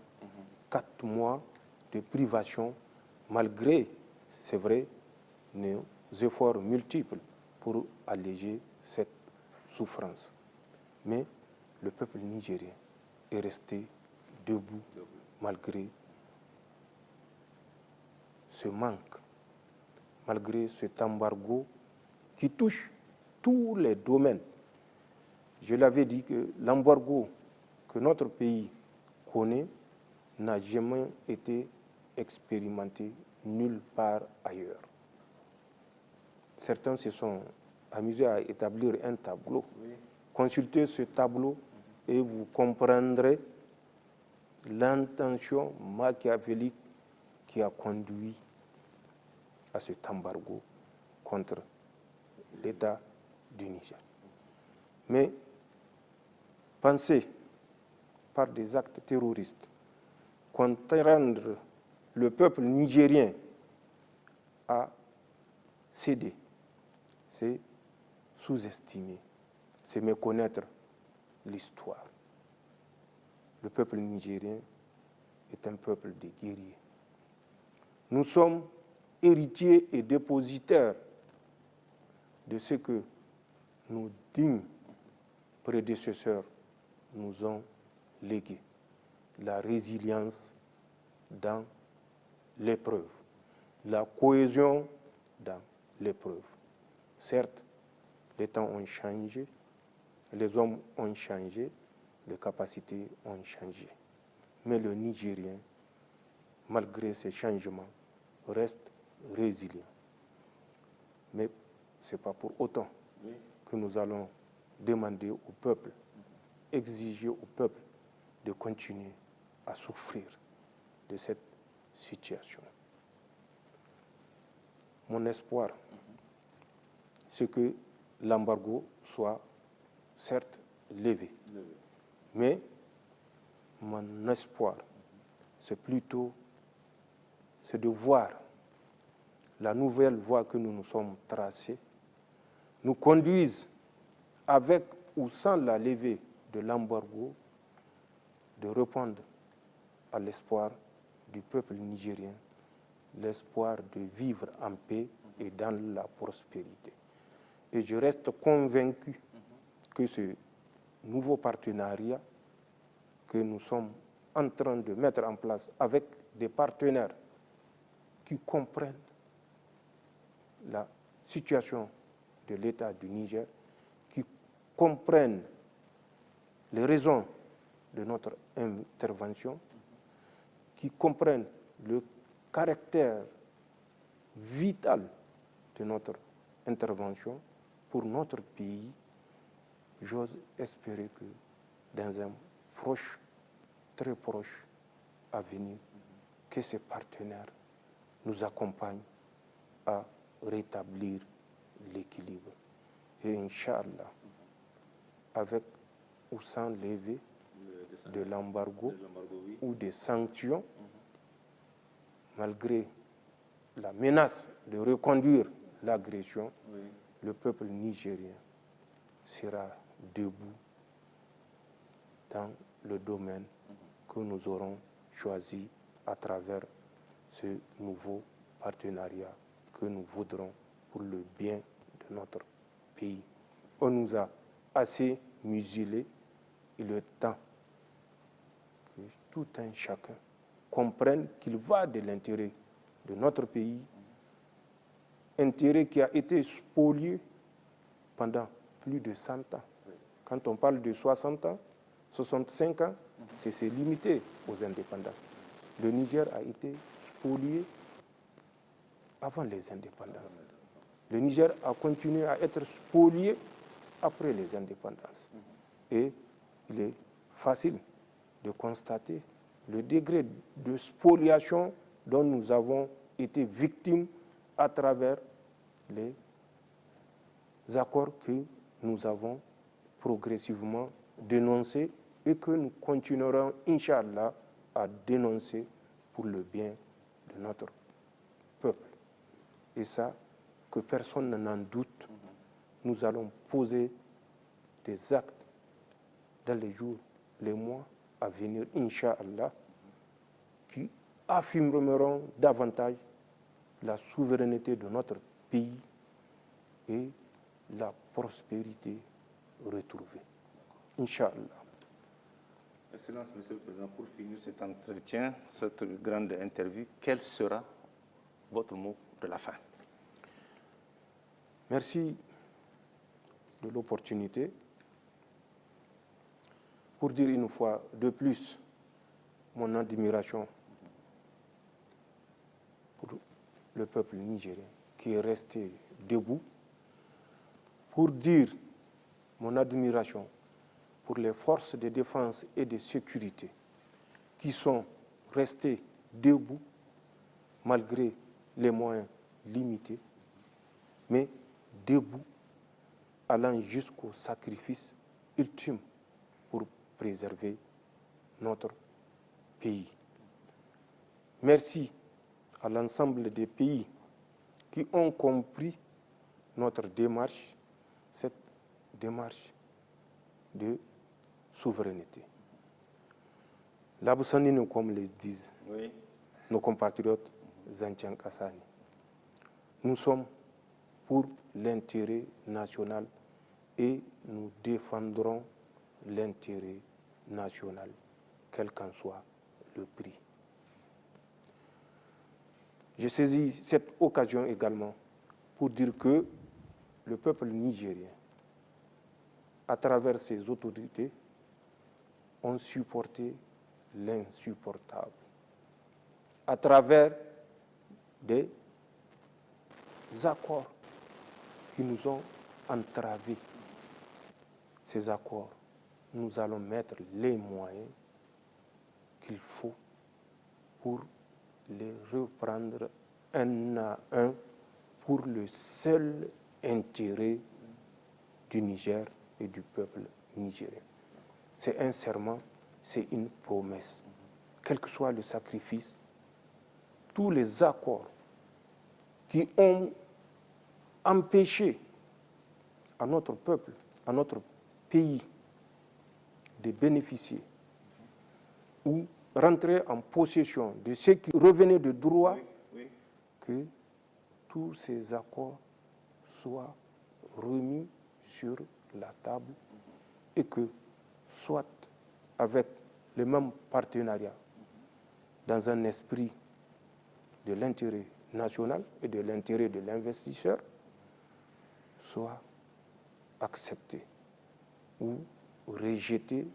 S2: 4 mois de privation, malgré, c'est vrai, nos efforts multiples pour alléger cette souffrance. Mais le peuple nigérien est resté debout malgré ce manque, malgré cet embargo qui touche tous les domaines. Je l'avais dit que l'embargo que notre pays connaît n'a jamais été expérimenté nulle part ailleurs. Certains se sont amusés à établir un tableau. Oui. Consultez ce tableau et vous comprendrez l'intention machiavélique qui a conduit à cet embargo contre l'État du Niger. Mais penser par des actes terroristes contraindre le peuple nigérien à céder, c'est sous-estimer, c'est méconnaître l'histoire. Le peuple nigérien est un peuple de guerriers. Nous sommes héritiers et dépositaires de ce que nos dignes prédécesseurs nous ont légué, la résilience dans l'épreuve, la cohésion dans l'épreuve. Certes, les temps ont changé, les hommes ont changé, les capacités ont changé. Mais le Nigérien, malgré ces changements, reste résilient. Mais ce n'est pas pour autant que nous allons demander au peuple, exiger au peuple de continuer à souffrir de cette situation. Mon espoir, c'est que l'embargo soit certes levé. Mais mon espoir, c'est de voir la nouvelle voie que nous nous sommes tracée nous conduise avec ou sans la levée de l'embargo de répondre à l'espoir du peuple nigérien, l'espoir de vivre en paix et dans la prospérité. Et je reste convaincu que ce nouveau partenariat que nous sommes en train de mettre en place avec des partenaires qui comprennent la situation de l'État du Niger, qui comprennent les raisons de notre intervention, qui comprennent le caractère vital de notre intervention pour notre pays. J'ose espérer que dans un proche, très proche avenir, que ces partenaires nous accompagnent à rétablir l'équilibre. Et Inch'Allah, avec ou sans levée de l'embargo ou des sanctions, malgré la menace de reconduire l'agression, le peuple nigérien sera debout dans le domaine que nous aurons choisi à travers ce nouveau partenariat que nous voudrons pour le bien de notre pays. On nous a assez muselés, il est temps que tout un chacun comprenne qu'il va de l'intérêt de notre pays, intérêt qui a été spolié pendant plus de 100 ans. Quand on parle de 60 ans, 65 ans, c'est limité aux indépendances. Le Niger a été spolié avant les indépendances. Le Niger a continué à être spolié après les indépendances. Et il est facile de constater le degré de spoliation dont nous avons été victimes à travers les accords que nous avons progressivement dénoncés et que nous continuerons, Inch'Allah, à dénoncer pour le bien de notre peuple. Et ça, que personne n'en doute, nous allons poser des actes dans les jours, les mois à venir, Inch'Allah, qui affirmeront davantage la souveraineté de notre pays et la prospérité retrouvée. Inch'Allah.
S1: Excellence, Monsieur le Président, pour finir cet entretien, cette grande interview, quel sera votre mot de la fin?
S2: Merci de l'opportunité pour dire une fois de plus mon admiration pour le peuple nigérien qui est resté debout, pour dire mon admiration pour les forces de défense et de sécurité qui sont restées debout malgré les moyens limités, mais debout, allant jusqu'au sacrifice ultime pour préserver notre pays. Merci à l'ensemble des pays qui ont compris notre démarche, cette démarche de souveraineté. L'Abousanine, comme le disent nos compatriotes Zanchan Kassani, nous sommes pour l'intérêt national et nous défendrons l'intérêt national, quel qu'en soit le prix. Je saisis cette occasion également pour dire que le peuple nigérien, à travers ses autorités, ont supporté l'insupportable. À travers des accords qui nous ont entravés. Ces accords, nous allons mettre les moyens qu'il faut pour les reprendre un à un pour le seul intérêt du Niger et du peuple nigérien. C'est un serment, c'est une promesse. Quel que soit le sacrifice, tous les accords qui ont empêché à notre peuple, à notre pays de bénéficier ou rentrer en possession de ce qui revenait de droit, que tous ces accords soient remis sur la table et que, soit avec le même partenariat, dans un esprit de l'intérêt national et de l'intérêt de l'investisseur, soit accepté ou rejeté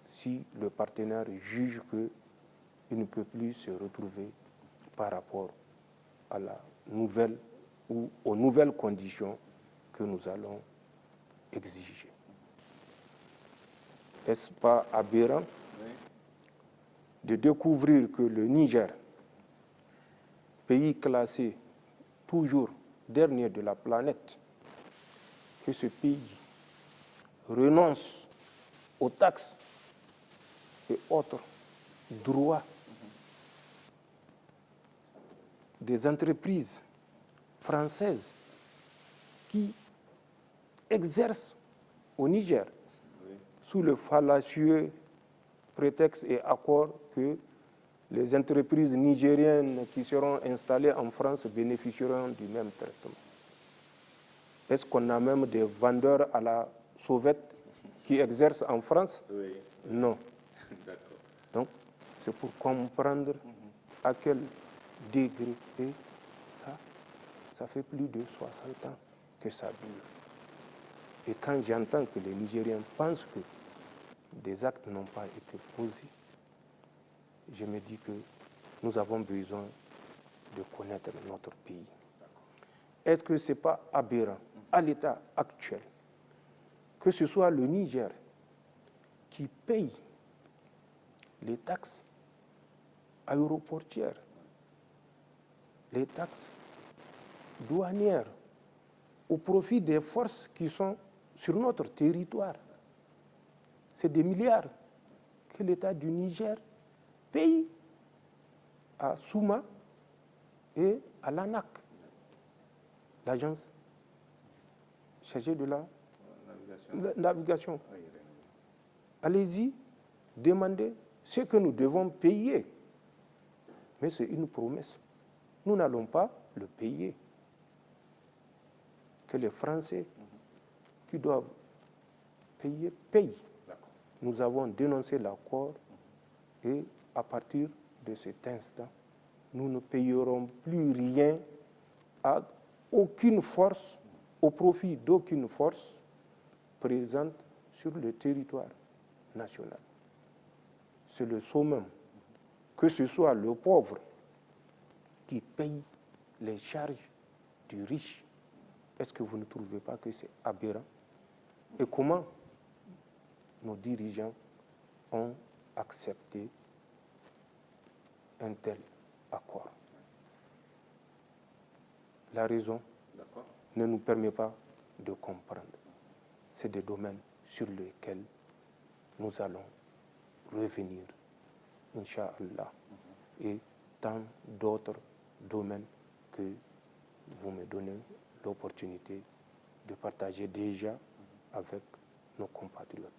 S2: si le partenaire juge qu'il ne peut plus se retrouver par rapport à la nouvelle ou aux nouvelles conditions que nous allons exiger. Est-ce pas aberrant de découvrir que le Niger, pays classé toujours dernier de la planète, que ce pays renonce aux taxes et autres droits des entreprises françaises qui exercent au Niger sous le fallacieux prétexte et accord que les entreprises nigériennes qui seront installées en France bénéficieront du même traitement. Est-ce qu'on a même des vendeurs à la sauvette qui exercent en France? Non. Donc, c'est pour comprendre à quel degré, et ça fait plus de 60 ans que ça dure. Et quand j'entends que les Nigériens pensent que des actes n'ont pas été posés, je me dis que nous avons besoin de connaître notre pays. Est-ce que ce n'est pas aberrant, à l'état actuel, que ce soit le Niger qui paye les taxes aéroportières, les taxes douanières, au profit des forces qui sont sur notre territoire? C'est des milliards que l'État du Niger paye à Souma et à l'ANAC, l'agence chargée de la navigation. Allez-y, demandez ce que nous devons payer. Mais c'est une promesse. nous n'allons pas le payer. Que les Français qui doivent payer, payent. Nous avons dénoncé l'accord et à partir de cet instant, nous ne payerons plus rien à aucune force, au profit d'aucune force présente sur le territoire national. C'est le summum. Que ce soit le pauvre qui paye les charges du riche. Est-ce que vous ne trouvez pas que c'est aberrant? Et comment nos dirigeants ont accepté un tel accord? La raison ne nous permet pas de comprendre. C'est des domaines sur lesquels nous allons revenir, Inch'Allah, et tant d'autres domaines que vous me donnez l'opportunité de partager déjà avec nos compatriotes.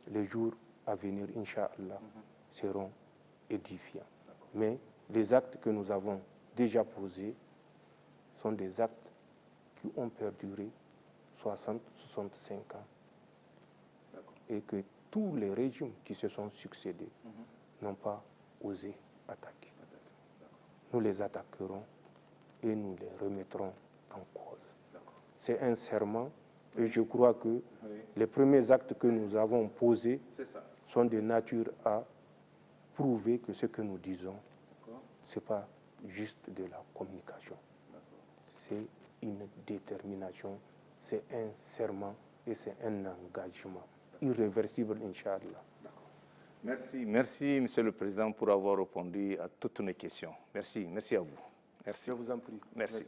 S2: Les jours à venir, Inch'Allah, seront édifiants. Mais les actes que nous avons déjà posés sont des actes qui ont perduré 60-65 ans et que tous les régimes qui se sont succédés n'ont pas osé attaquer. Nous les attaquerons et nous les remettrons en cause. C'est un serment et je crois que les premiers actes que nous avons posés sont de nature à prouver que ce que nous disons, ce n'est pas juste de la communication. C'est une détermination, c'est un serment et c'est un engagement irréversible, Inch'Allah.
S1: Merci, merci, Monsieur le Président, pour avoir répondu à toutes nos questions. Merci, merci à vous. Merci.
S2: Je vous en prie.
S1: Merci.